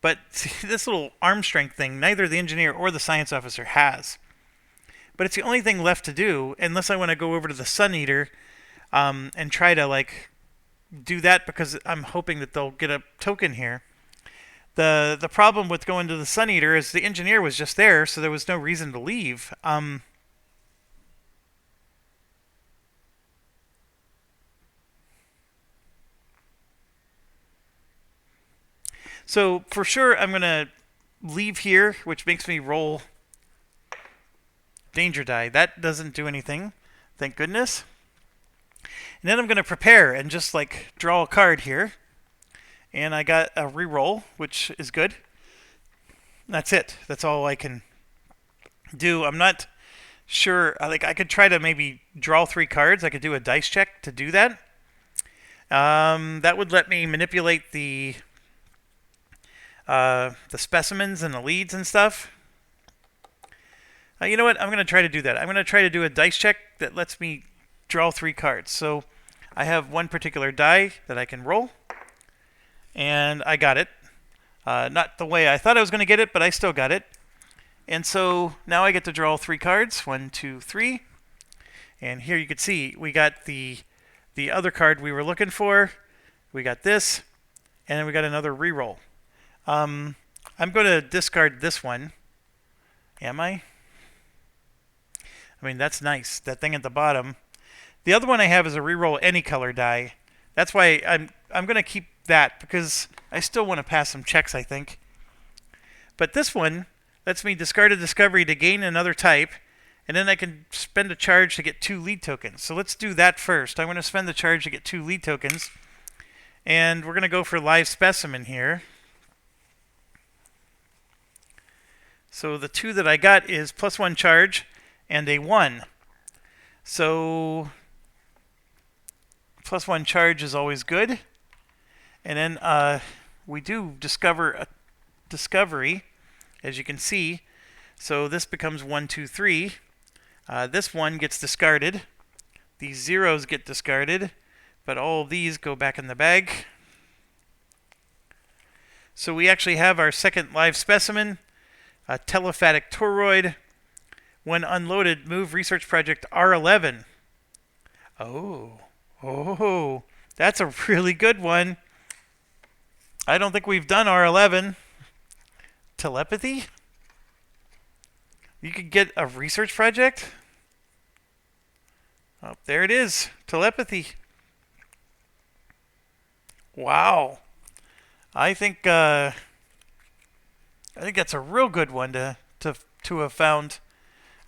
but see, this little arm strength thing, neither the engineer or the science officer has. But it's the only thing left to do, unless I want to go over to the Sun Eater and try to like do that, because I'm hoping that they'll get a token here. The problem with going to the Sun Eater is the engineer was just there, so there was no reason to leave. So for sure, I'm going to leave here, which makes me roll danger die. That doesn't do anything, thank goodness. And then I'm going to prepare and just like draw a card here. And I got a reroll, which is good. That's it. That's all I can do. I'm not sure. Like I could try to maybe draw 3 cards. I could do a dice check to do that. That would let me manipulate the specimens and the leads and stuff. You know what? I'm going to try to do that. I'm going to try to do a dice check that lets me draw 3 cards. So I have one particular die that I can roll, and I got it. Not the way I thought I was going to get it, but I still got it. And so now I get to draw 3 cards. 1, 2, 3. And here you can see we got the other card we were looking for. We got this, and then we got another reroll. I'm going to discard this one. Am I? I mean, that's nice. That thing at the bottom. The other one I have is a reroll any color die. That's why I'm going to keep that, because I still want to pass some checks, I think. But this one lets me discard a discovery to gain another type, and then I can spend a charge to get 2 lead tokens. So let's do that first. I'm going to spend the charge to get 2 lead tokens, and we're going to go for live specimen here. So the 2 that I got is +1 charge and a 1. So +1 charge is always good. And then we do discover a discovery, as you can see. So this becomes 1, 2, 3. This one gets discarded. These zeros get discarded, but all of these go back in the bag. So we actually have our second live specimen. A telephatic toroid. When unloaded, move research project R11. Oh, that's a really good one. I don't think we've done R11. Telepathy? You could get a research project? Oh, there it is. Telepathy. Wow. I think that's a real good one to have found.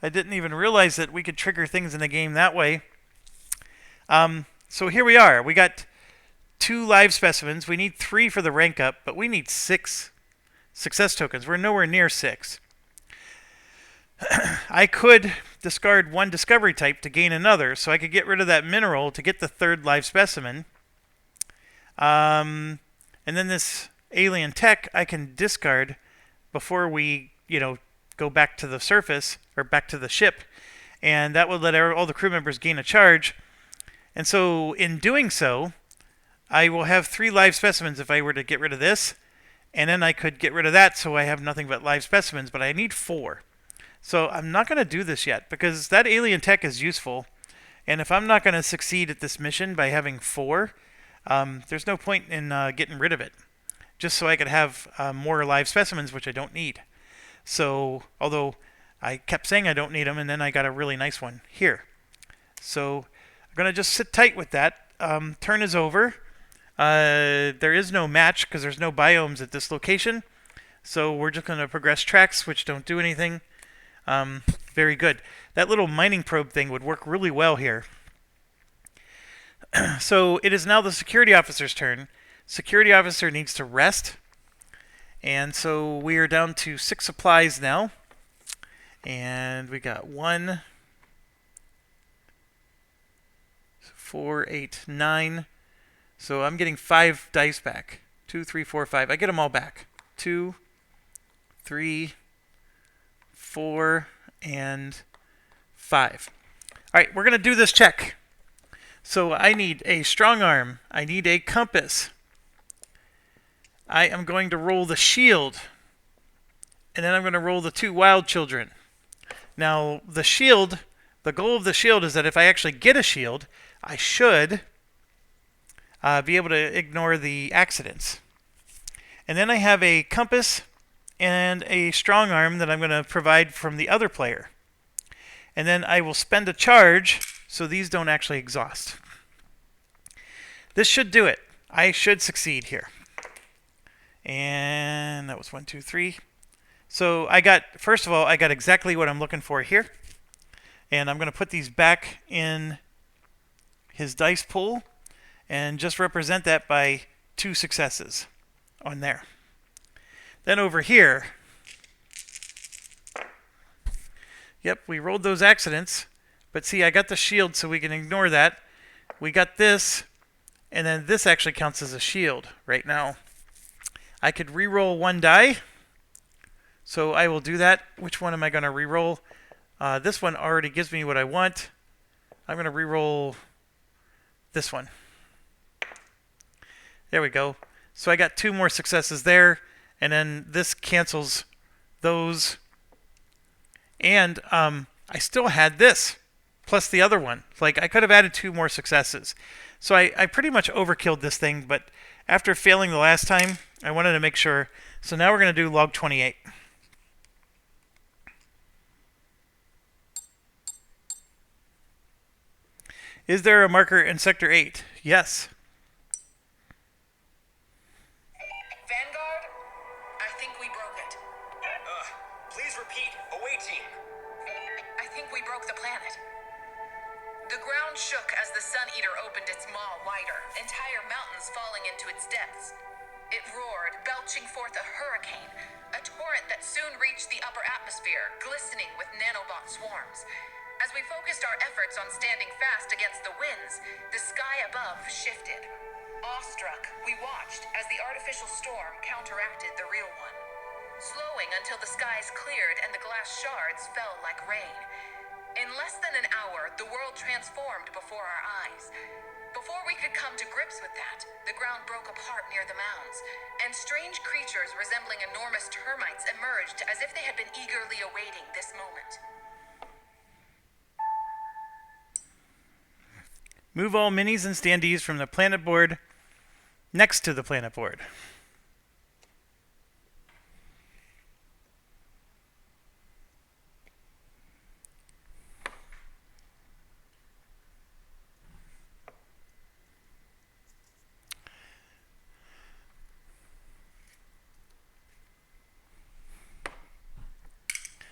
I didn't even realize that we could trigger things in the game that way. So here we are. We got 2 live specimens. We need 3 for the rank up, but we need 6 success tokens. We're nowhere near 6. I could discard 1 discovery type to gain another, so I could get rid of that mineral to get the 3rd live specimen. And then this alien tech I can discard before we, go back to the surface or back to the ship, and that would let all the crew members gain a charge. And so in doing so, I will have 3 live specimens if I were to get rid of this, and then I could get rid of that so I have nothing but live specimens, but I need 4. So I'm not going to do this yet, because that alien tech is useful, and if I'm not going to succeed at this mission by having 4, there's no point in getting rid of it, just so I could have more live specimens, which I don't need. So, although I kept saying I don't need them, and then I got a really nice one here. So I'm going to just sit tight with that. Turn is over. There is no match because there's no biomes at this location. So we're just going to progress tracks, which don't do anything. Very good. That little mining probe thing would work really well here. So it is now the security officer's turn. Security officer needs to rest. And so we are down to 6 supplies now. And we got 1, 4, 8, 9. So I'm getting 5 dice back. 2, 3, 4, 5. I get them all back. 2, 3, 4, and 5. All right, we're going to do this check. So I need a strong arm. I need a compass. I am going to roll the shield. And then I'm going to roll the 2 wild children. Now, the shield, the goal of the shield is that if I actually get a shield, I should be able to ignore the accidents. And then I have a compass and a strong arm that I'm going to provide from the other player. And then I will spend a charge so these don't actually exhaust. This should do it. I should succeed here. And that was 1, 2, 3. So I got, first of all, I got exactly what I'm looking for here. And I'm going to put these back in his dice pool and just represent that by 2 successes on there. Then over here, yep, we rolled those accidents. But see, I got the shield so we can ignore that. We got this, and then this actually counts as a shield right now. I could re-roll 1 die. So I will do that. Which one am I going to re-roll? This one already gives me what I want. I'm going to re-roll this one. There we go. So I got 2 more successes there. And then this cancels those. And I still had this, plus the other one. Like, I could have added 2 more successes. So I pretty much overkilled this thing, but after failing the last time, I wanted to make sure. So now we're going to do log 28. Is there a marker in Sector 8? Yes. Vanguard, I think we broke it. Please repeat. Away team. I think we broke the planet. The ground shook as the Sun Eater opened its maw wider, entire mountains falling into its depths. It roared, belching forth a hurricane, a torrent that soon reached the upper atmosphere, glistening with nanobot swarms. As we focused our efforts on standing fast against the winds, the sky above shifted. Awestruck, we watched as the artificial storm counteracted the real one, slowing until the skies cleared and the glass shards fell like rain. In less than an hour, the world transformed before our eyes. Before we could come to grips with that, the ground broke apart near the mounds, and strange creatures resembling enormous termites emerged as if they had been eagerly awaiting this moment. Move all minis and standees from the planet board next to the planet board.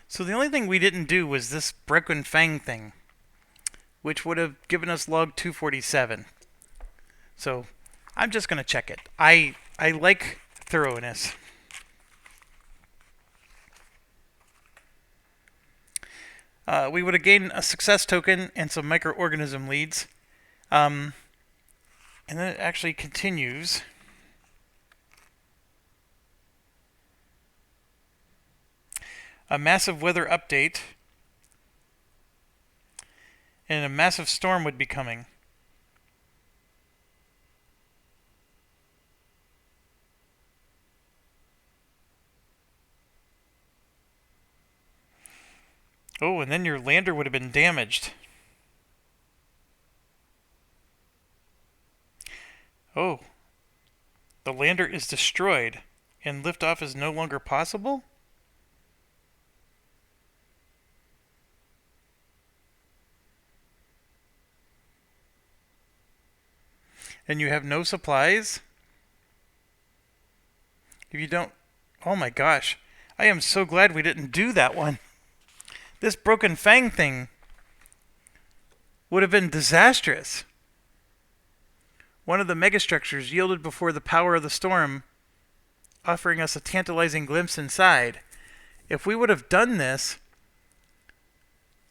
So the only thing we didn't do was this broken fang thing, which would have given us log 247. So I'm just going to check it. I like thoroughness. We would have gained a success token and some microorganism leads. And then it actually continues. A massive weather update. And a massive storm would be coming. Oh, and then your lander would have been damaged. Oh. The lander is destroyed, and liftoff is no longer possible? And you have no supplies? If you don't... Oh my gosh. I am so glad we didn't do that one. This broken fang thing would have been disastrous. One of the megastructures yielded before the power of the storm, offering us a tantalizing glimpse inside. If we would have done this,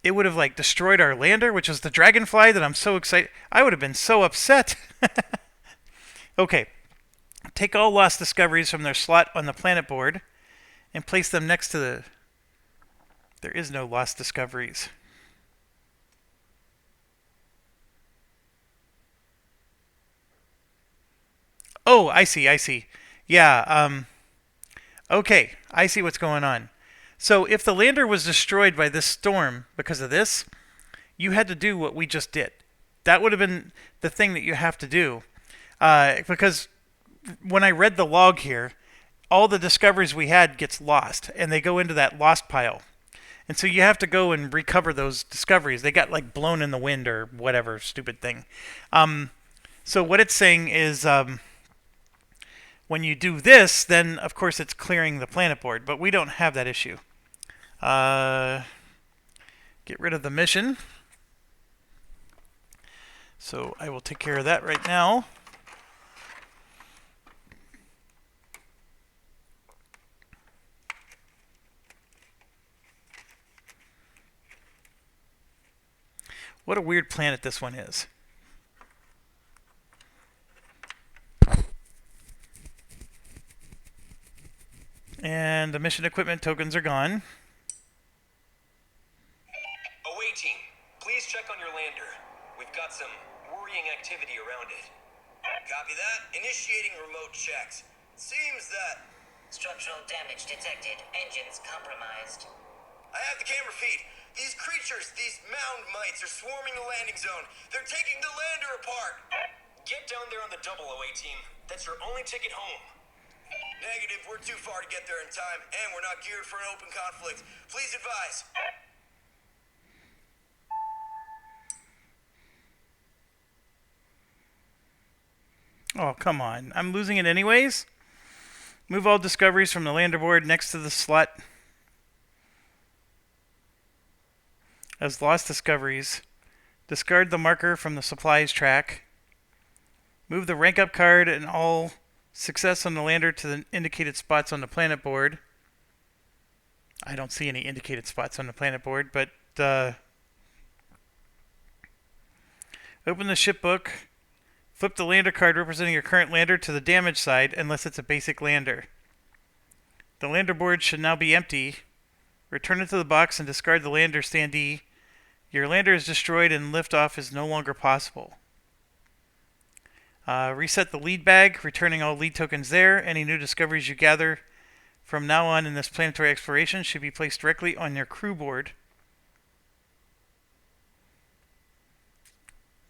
it would have like destroyed our lander, which is the dragonfly that I'm so excited. I would have been so upset. Okay, take all lost discoveries from their slot on the planet board and place them next to the... There is no lost discoveries. Oh, I see. Yeah, okay, I see what's going on. So if the lander was destroyed by this storm because of this, you had to do what we just did. That would have been the thing that you have to do. Because when I read the log here, all the discoveries we had gets lost, and they go into that lost pile. And so you have to go and recover those discoveries. They got like blown in the wind or whatever stupid thing. So what it's saying is... when you do this, then of course it's clearing the planet board, but we don't have that issue. Get rid of the mission. So I will take care of that right now. What a weird planet this one is. And the mission equipment tokens are gone. Away team, please check on your lander. We've got some worrying activity around it. Copy that. Initiating remote checks. Seems that Structural damage detected. Engines compromised. I have the camera feed. These creatures, these mound mites, are swarming the landing zone. They're taking the lander apart. Get down there on the double, away team. That's your only ticket home. Negative. We're too far to get there in time, and we're not geared for an open conflict. Please advise. Oh, come on. I'm losing it anyways? Move all discoveries from the lander board next to the slot as lost discoveries. Discard the marker from the supplies track. Move the rank up card and all success on the lander to the indicated spots on the planet board. I don't see any indicated spots on the planet board, but open the ship book. Flip the lander card representing your current lander to the damage side unless it's a basic lander. The lander board should now be empty. Return it to the box and discard the lander standee. Your lander is destroyed and liftoff is no longer possible. Reset the lead bag, returning all lead tokens there. Any new discoveries you gather from now on in this planetary exploration should be placed directly on your crew board.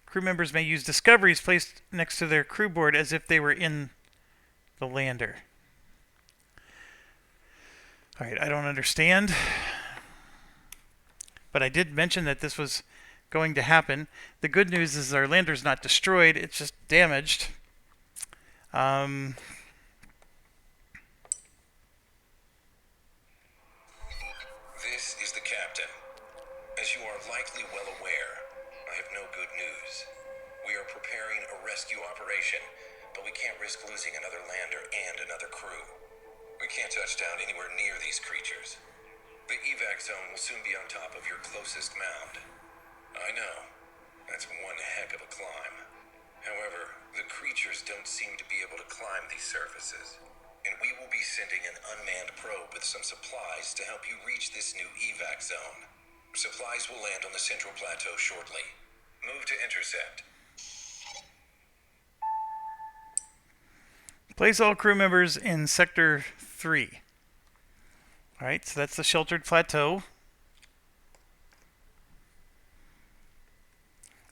Crew members may use discoveries placed next to their crew board as if they were in the lander. Alright, I don't understand. But I did mention that this was going to happen. The good news is our lander's not destroyed, it's just damaged. This is the captain. As you are likely well aware, I have no good news. We are preparing a rescue operation, but we can't risk losing another lander and another crew. We can't touch down anywhere near these creatures. The evac zone will soon be on top of your closest mound. I know. That's one heck of a climb. However, the creatures don't seem to be able to climb these surfaces. And we will be sending an unmanned probe with some supplies to help you reach this new evac zone. Supplies will land on the central plateau shortly. Move to intercept. Place all crew members in Sector 3. Alright, so that's the sheltered plateau.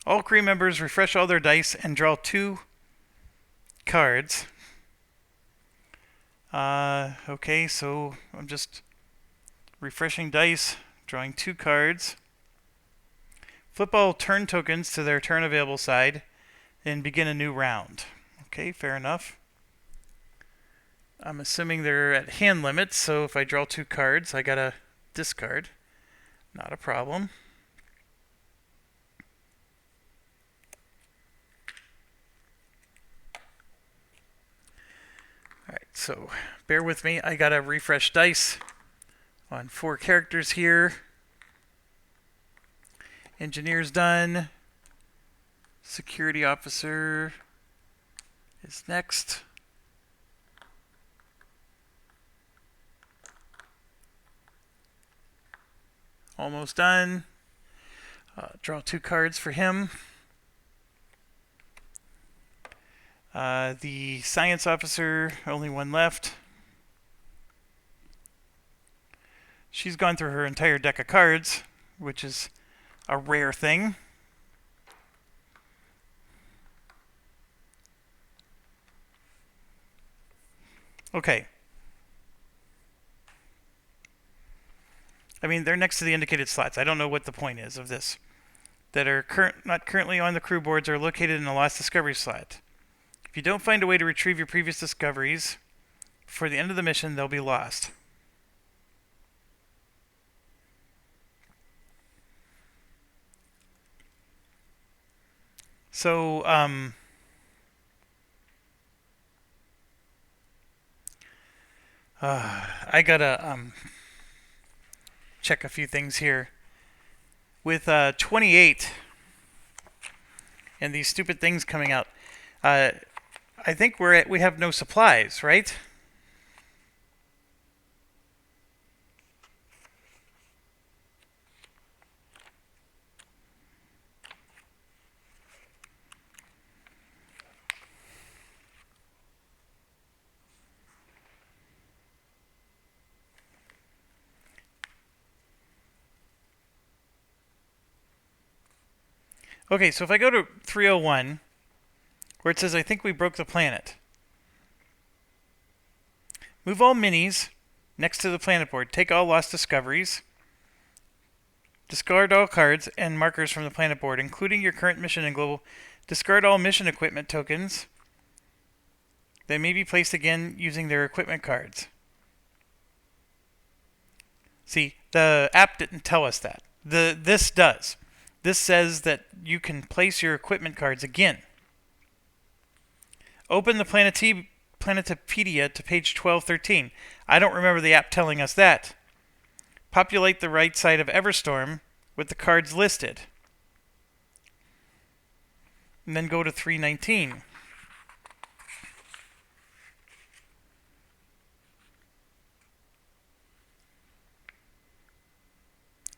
All crew members refresh all their dice and draw 2 cards. Okay, so I'm just refreshing dice, drawing 2 cards. Flip all turn tokens to their turn available side and begin a new round. Okay, fair enough. I'm assuming they're at hand limits, so if I draw 2 cards, I gotta discard. Not a problem. Alright, so bear with me. I gotta refresh dice on 4 characters here. Engineer's done. Security officer is next. Almost done. Draw 2 cards for him. The science officer, only 1 left. She's gone through her entire deck of cards, which is a rare thing. Okay. I mean, they're next to the indicated slots. I don't know what the point is of this. That are not currently on the crew boards are located in a lost discovery slot. If you don't find a way to retrieve your previous discoveries before the end of the mission, they'll be lost. So, I gotta check a few things here. With 28 and these stupid things coming out, I think we have no supplies, right? Okay, so if I go to 301, where it says, I think we broke the planet. Move all minis next to the planet board. Take all lost discoveries. Discard all cards and markers from the planet board, including your current mission and global. Discard all mission equipment tokens. They may be placed again using their equipment cards. See, the app didn't tell us that. This does. This says that you can place your equipment cards again. Open the Planetopedia to page 1213. I don't remember the app telling us that. Populate the right side of Everstorm with the cards listed. And then go to 319.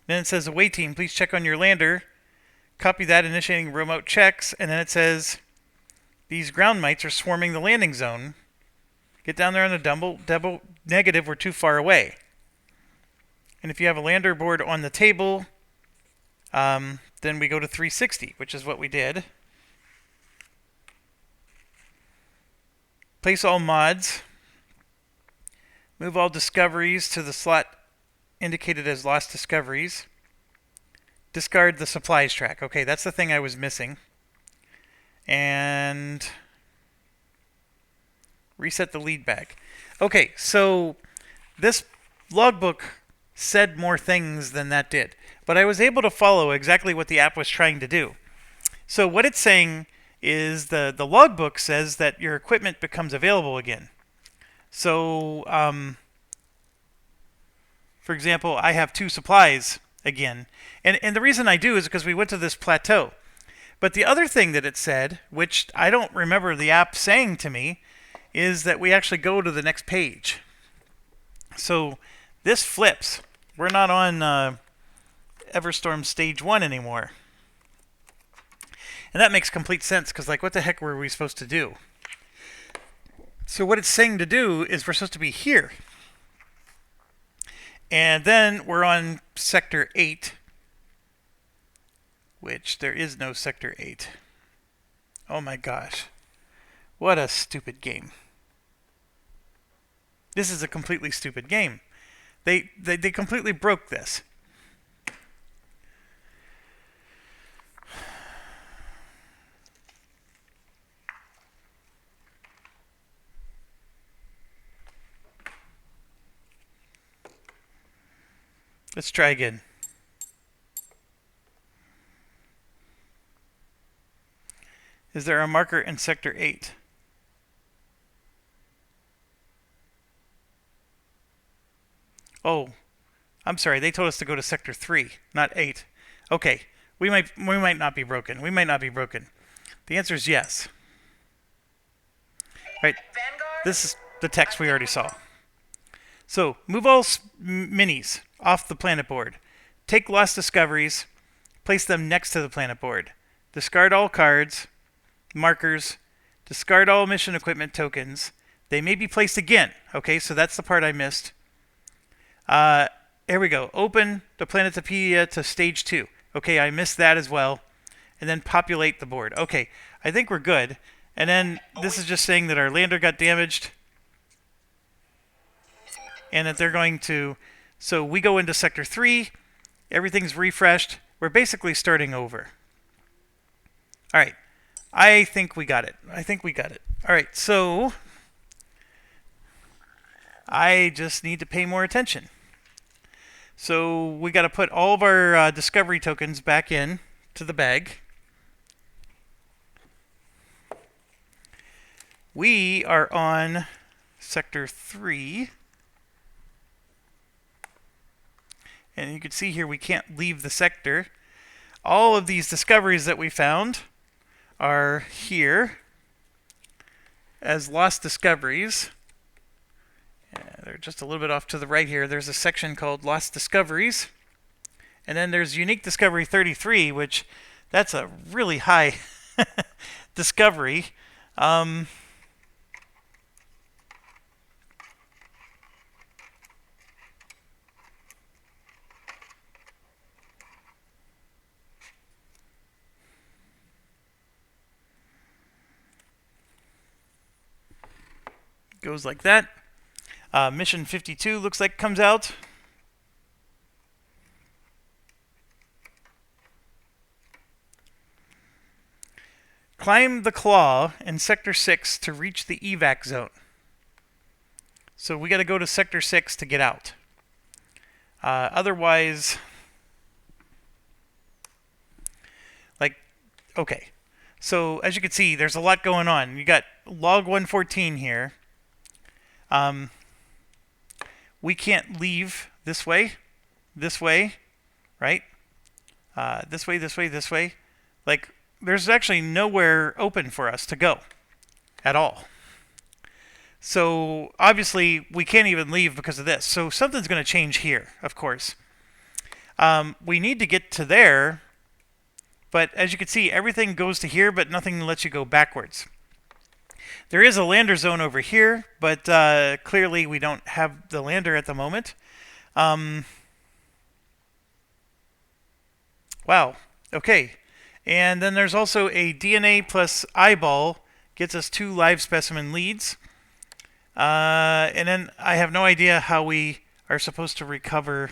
Then it says, away team, please check on your lander. Copy that, initiating remote checks. And then it says, these ground mites are swarming the landing zone. Get down there on the double negative. We're too far away. And if you have a lander board on the table, then we go to 360, which is what we did. Place all mods. Move all discoveries to the slot indicated as lost discoveries. Discard the supplies track. Okay, that's the thing I was missing. And reset the lead bag. Okay, so this logbook said more things than that did. But I was able to follow exactly what the app was trying to do. So what it's saying is the logbook says that your equipment becomes available again. So, for example, I have 2 supplies again. And the reason I do is because we went to this plateau. But the other thing that it said, which I don't remember the app saying to me, is that we actually go to the next page. So this flips. We're not on Everstorm Stage 1 anymore. And that makes complete sense, because like, what the heck were we supposed to do? So what it's saying to do is we're supposed to be here. And then we're on Sector 8, which there is no Sector 8. Oh my gosh. What a stupid game. This is a completely stupid game. They completely broke this. Let's try again. Is there a marker in Sector 8? Oh, I'm sorry. They told us to go to Sector 3, not 8. Okay, we might not be broken. We might not be broken. The answer is yes. Right. Vanguard? This is the text we already saw. So, move all minis off the planet board. Take lost discoveries, place them next to the planet board. Discard all cards, markers, discard all mission equipment tokens. They may be placed again. Okay, so that's the part I missed. Here we go. Open the Planetopedia to stage 2. Okay, I missed that as well. And then populate the board. Okay, I think we're good. And then this is just saying that our lander got damaged. And that they're going to... So we go into Sector 3. Everything's refreshed. We're basically starting over. Alright. I think we got it. Alright, so... I just need to pay more attention. So we got to put all of our discovery tokens back in to the bag. We are on Sector 3. And you can see here we can't leave the sector. All of these discoveries that we found are here as lost discoveries. They're just a little bit off to the right here. There's a section called Lost Discoveries. And then there's Unique Discovery 33, which that's a really high discovery. Goes like that. Mission 52 looks like comes out. Climb the claw in Sector 6 to reach the evac zone. So we got to go to Sector 6 to get out. Otherwise, okay. So as you can see, there's a lot going on. You got log 114 here. We can't leave this way, right? This way. Like, there's actually nowhere open for us to go at all. So, obviously, we can't even leave because of this. So, something's going to change here, of course. We need to get to there, but as you can see, everything goes to here, but nothing lets you go backwards. There is a lander zone over here, but clearly we don't have the lander at the moment. Wow. Okay. And then there's also a DNA plus eyeball gets us 2 live specimen leads. And then I have no idea how we are supposed to recover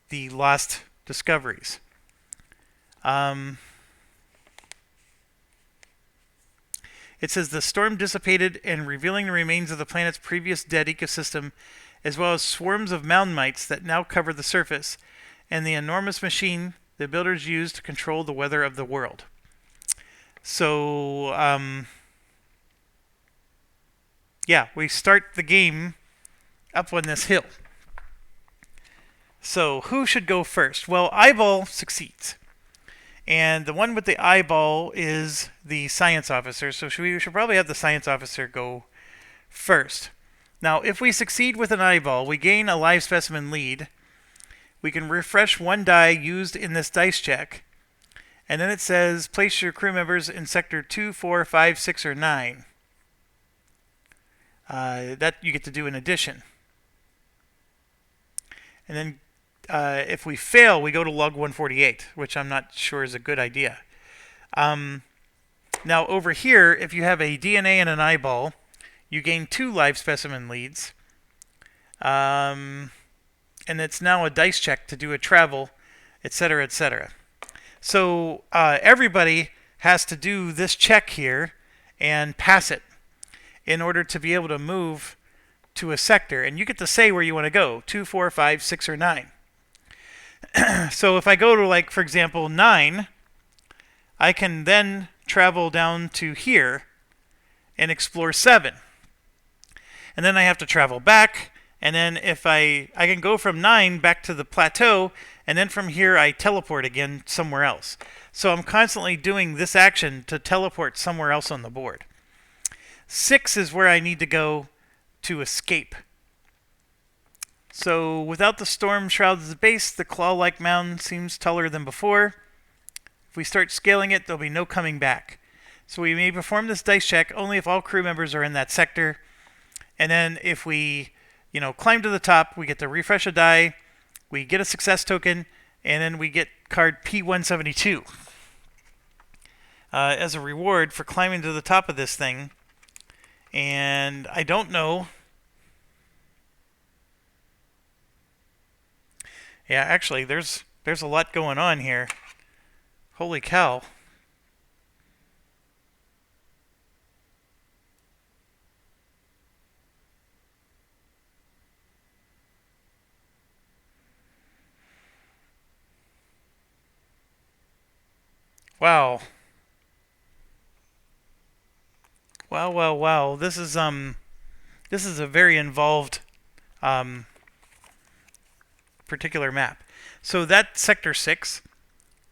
the lost discoveries. It says the storm dissipated and revealing the remains of the planet's previous dead ecosystem, as well as swarms of mound mites that now cover the surface, and the enormous machine the builders used to control the weather of the world. So, yeah, we start the game up on this hill. So, who should go first? Well, Eyeball succeeds. And the one with the eyeball is the science officer. So we should probably have the science officer go first. Now, if we succeed with an eyeball, we gain a live specimen lead. We can refresh 1 die used in this dice check. And then it says, place your crew members in Sector 2, 4, 5, 6, or 9. That you get to do in addition. And then if we fail, we go to log 148, which I'm not sure is a good idea. Now, over here, if you have a DNA and an eyeball, you gain 2 live specimen leads. And it's now a dice check to do a travel, etc., etc. So everybody has to do this check here and pass it in order to be able to move to a sector, and you get to say where you want to go: 2, 4, 5, 6, or 9. So if I go to, like, for example, 9, I can then travel down to here and explore 7. And then I have to travel back, and then if I can go from 9 back to the plateau, and then from here I teleport again somewhere else. So I'm constantly doing this action to teleport somewhere else on the board. 6 is where I need to go to escape. So without the storm shrouds as the base, the claw-like mound seems taller than before. If we start scaling it, there'll be no coming back. So we may perform this dice check only if all crew members are in that sector. And then if we, climb to the top, we get to refresh a die, we get a success token, and then we get card pt19 as a reward for climbing to the top of this thing. And I don't know. Yeah, actually, there's a lot going on here. Holy cow. Wow. Wow. This is a very involved particular map. So that sector 6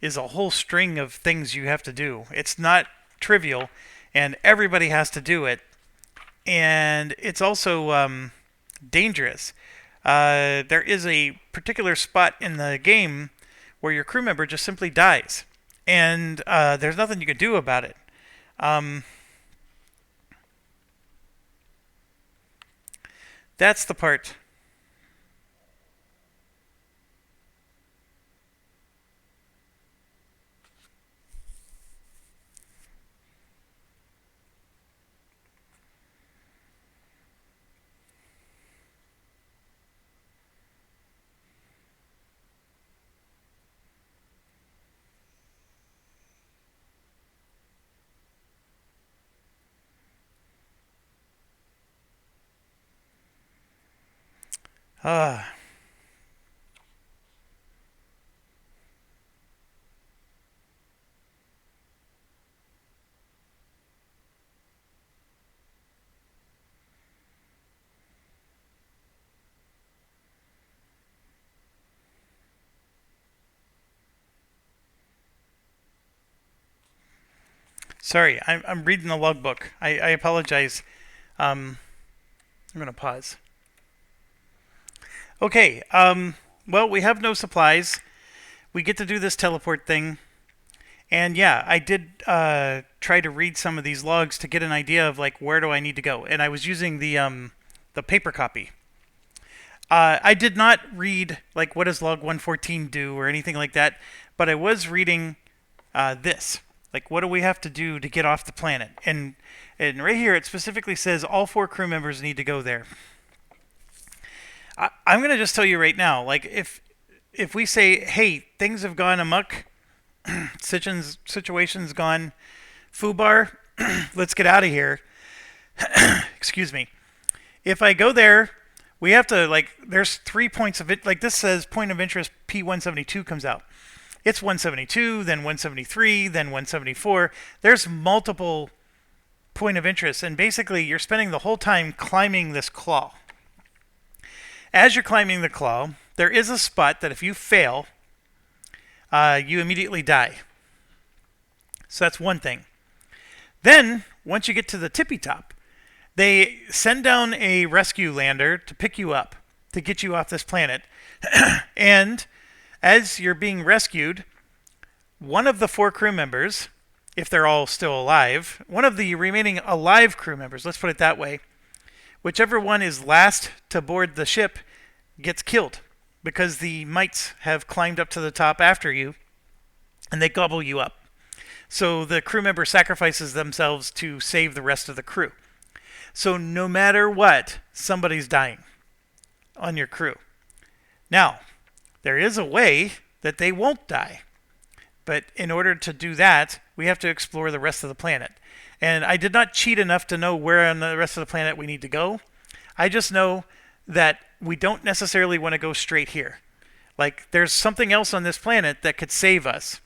is a whole string of things you have to do. It's not trivial, and everybody has to do it. And it's also dangerous. There is a particular spot in the game where your crew member just simply dies, and there's nothing you can do about it. That's the part. Sorry, I'm reading the logbook. I apologize. I'm going to pause. Okay, well, we have no supplies. We get to do this teleport thing. And yeah, I did try to read some of these logs to get an idea of, like, where do I need to go. And I was using the paper copy. I did not read, like, what does log 114 do or anything like that. But I was reading this. Like, what do we have to do to get off the planet? And right here, it specifically says all 4 crew members need to go there. I'm going to just tell you right now, like, if we say, hey, things have gone amok, situation's gone foobar, let's get out of here. Excuse me. If I go there, we have to, like, there's 3 points of it. Like, this says point of interest P172 comes out. It's 172, then 173, then 174. There's multiple point of interest, and basically you're spending the whole time climbing this claw. As you're climbing the claw, there is a spot that if you fail, you immediately die. So that's one thing. Then, once you get to the tippy top, they send down a rescue lander to pick you up, to get you off this planet. And as you're being rescued, one of the 4 crew members, if they're all still alive, one of the remaining alive crew members, let's put it that way, whichever one is last to board the ship gets killed because the mites have climbed up to the top after you and they gobble you up. So the crew member sacrifices themselves to save the rest of the crew. So no matter what, somebody's dying on your crew. Now, there is a way that they won't die. But in order to do that, we have to explore the rest of the planet. And I did not cheat enough to know where on the rest of the planet we need to go. I just know that we don't necessarily want to go straight here. Like, there's something else on this planet that could save us,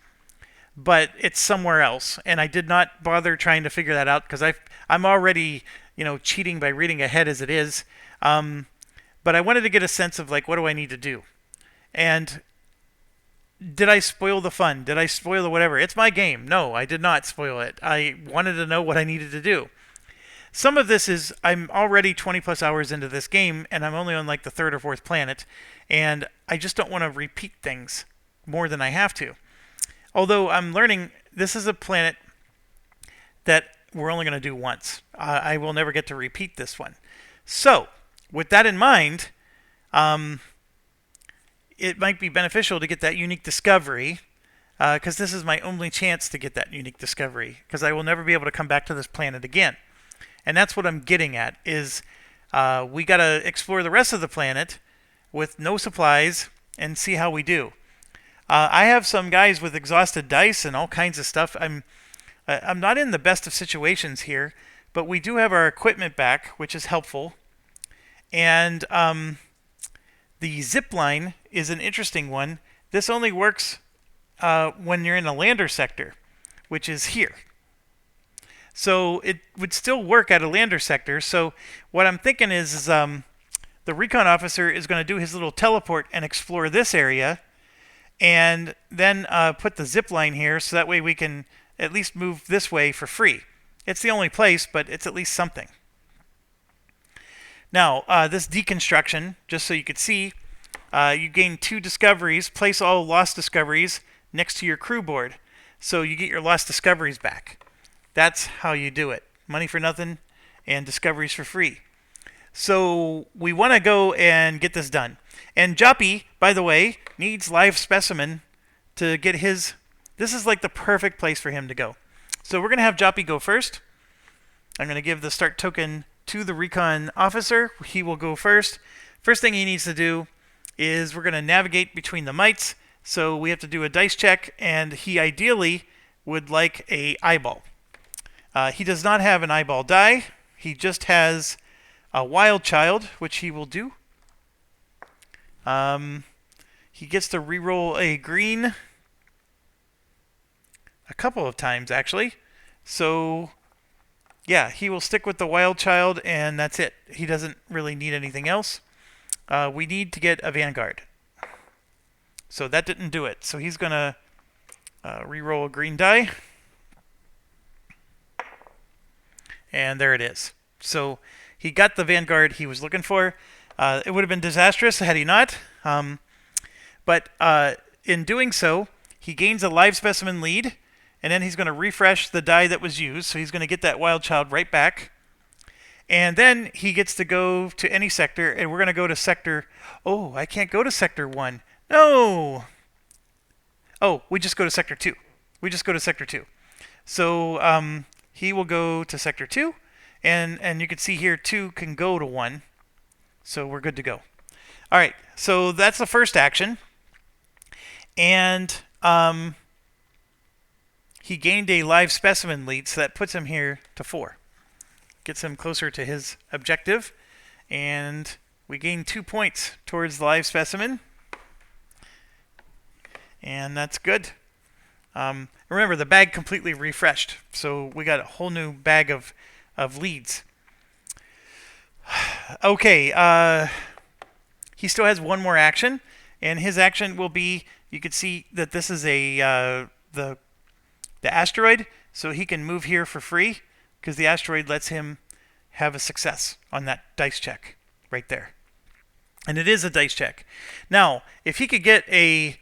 but it's somewhere else. And I did not bother trying to figure that out because I'm already, cheating by reading ahead as it is. But I wanted to get a sense of, like, what do I need to do? And did I spoil the fun? Did I spoil the whatever? It's my game. No, I did not spoil it. I wanted to know what I needed to do. Some of this is I'm already 20 plus hours into this game, and I'm only on like the third or fourth planet, and I just don't want to repeat things more than I have to. Although I'm learning this is a planet that we're only going to do once. I will never get to repeat this one. So, with that in mind, it might be beneficial to get that unique discovery, because this is my only chance to get that unique discovery, because I will never be able to come back to this planet again. And that's what I'm getting at, is we got to explore the rest of the planet with no supplies and see how we do. I have some guys with exhausted dice and all kinds of stuff. I'm not in the best of situations here, but we do have our equipment back, which is helpful. And the zip line is an interesting one. This only works when you're in a lander sector, which is here. So it would still work at a lander sector. So what I'm thinking is the recon officer is going to do his little teleport and explore this area, and then put the zip line here so that way we can at least move this way for free. It's the only place, but it's at least something. Now, this deconstruction, just so you could see, you gain 2 discoveries. Place all lost discoveries next to your crew board, so you get your lost discoveries back. That's how you do it. Money for nothing and discoveries for free. So we want to go and get this done. And Joppy, by the way, needs live specimen to get his... This is like the perfect place for him to go. So we're going to have Joppy go first. I'm going to give the start token to the recon officer. He will go first. First thing he needs to do is we're going to navigate between the mites. So we have to do a dice check, and he ideally would like a eyeball. He does not have an eyeball die. He just has a wild child, which he will do. He gets to reroll a green a couple of times, actually. So, yeah, he will stick with the wild child, and that's it. He doesn't really need anything else. We need to get a Vanguard. So that didn't do it. So he's going to reroll a green die. And there it is. So he got the Vanguard he was looking for. It would have been disastrous had he not. But in doing so, he gains a live specimen lead, and then he's going to refresh the die that was used. So he's going to get that wild child right back. And then he gets to go to any sector, and we're going to go to sector... Oh, I can't go to sector 1. No! Oh, we just go to sector 2. We just go to sector 2. So he will go to sector 2, and you can see here 2 can go to 1. So we're good to go. All right, so that's the first action. And he gained a live specimen lead, so that puts him here to 4. Gets him closer to his objective. And we gain 2 points towards the live specimen. And that's good. Remember, the bag completely refreshed, so we got a whole new bag of leads. Okay, he still has one more action, and his action will be, you can see that this is a the asteroid, so he can move here for free, because the asteroid lets him have a success on that dice check right there. And it is a dice check. Now, if he could get a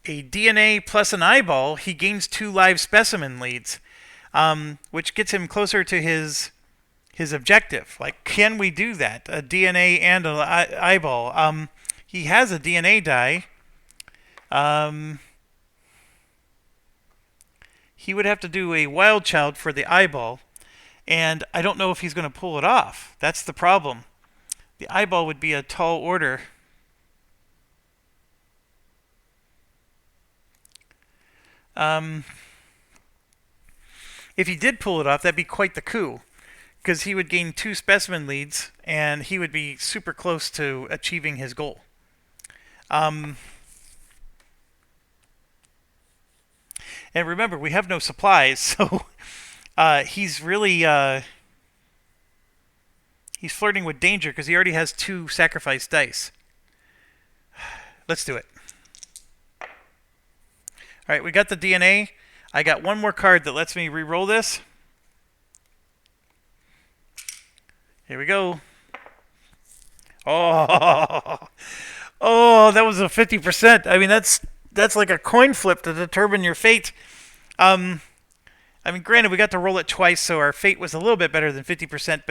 DNA plus an eyeball, he gains 2 live specimen leads, which gets him closer to his objective. Like, can we do that? A DNA and an eyeball. He has a DNA die. He would have to do a wild child for the eyeball, and I don't know if he's going to pull it off. That's the problem. The eyeball would be a tall order. If he did pull it off, that'd be quite the coup, because he would gain 2 specimen leads, and he would be super close to achieving his goal. And remember, we have no supplies, so he's really he's flirting with danger because he already has 2 sacrifice dice. Let's do it. All right, we got the DNA. I got one more card that lets me re-roll this. Here we go. Oh, oh, that was a 50%. I mean, that's like a coin flip to determine your fate. I mean, granted, we got to roll it twice, so our fate was a little bit better than 50%,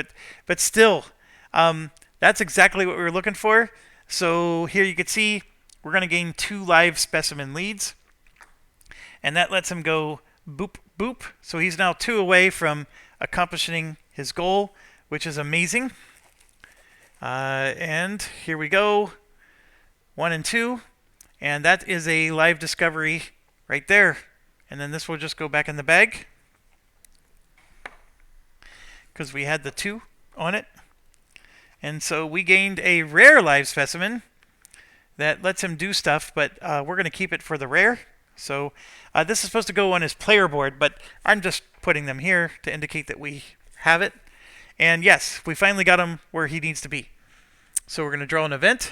but still, that's exactly what we were looking for. So here you can see we're going to gain 2 live specimen leads, and that lets him go boop, boop. So he's now 2 away from accomplishing his goal, which is amazing. And here we go, 1 and 2, and that is a live discovery right there. And then this will just go back in the bag because we had the 2 on it. And so we gained a rare live specimen that lets him do stuff, but we're going to keep it for the rare. So this is supposed to go on his player board, but I'm just putting them here to indicate that we have it. And yes, we finally got him where he needs to be. So we're going to draw an event.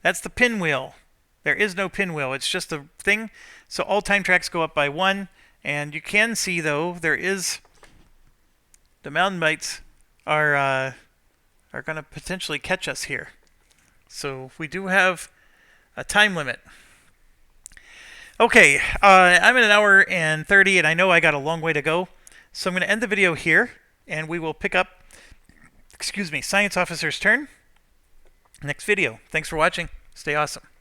That's the pinwheel. There is no pinwheel. It's just a thing. So all time tracks go up by 1. And you can see, though, there is... the mountain mites are going to potentially catch us here. So we do have a time limit. Okay, I'm at 1 hour and 30, and I know I got a long way to go. So I'm going to end the video here, and we will pick up, Science Officer's turn next video. Thanks for watching. Stay awesome.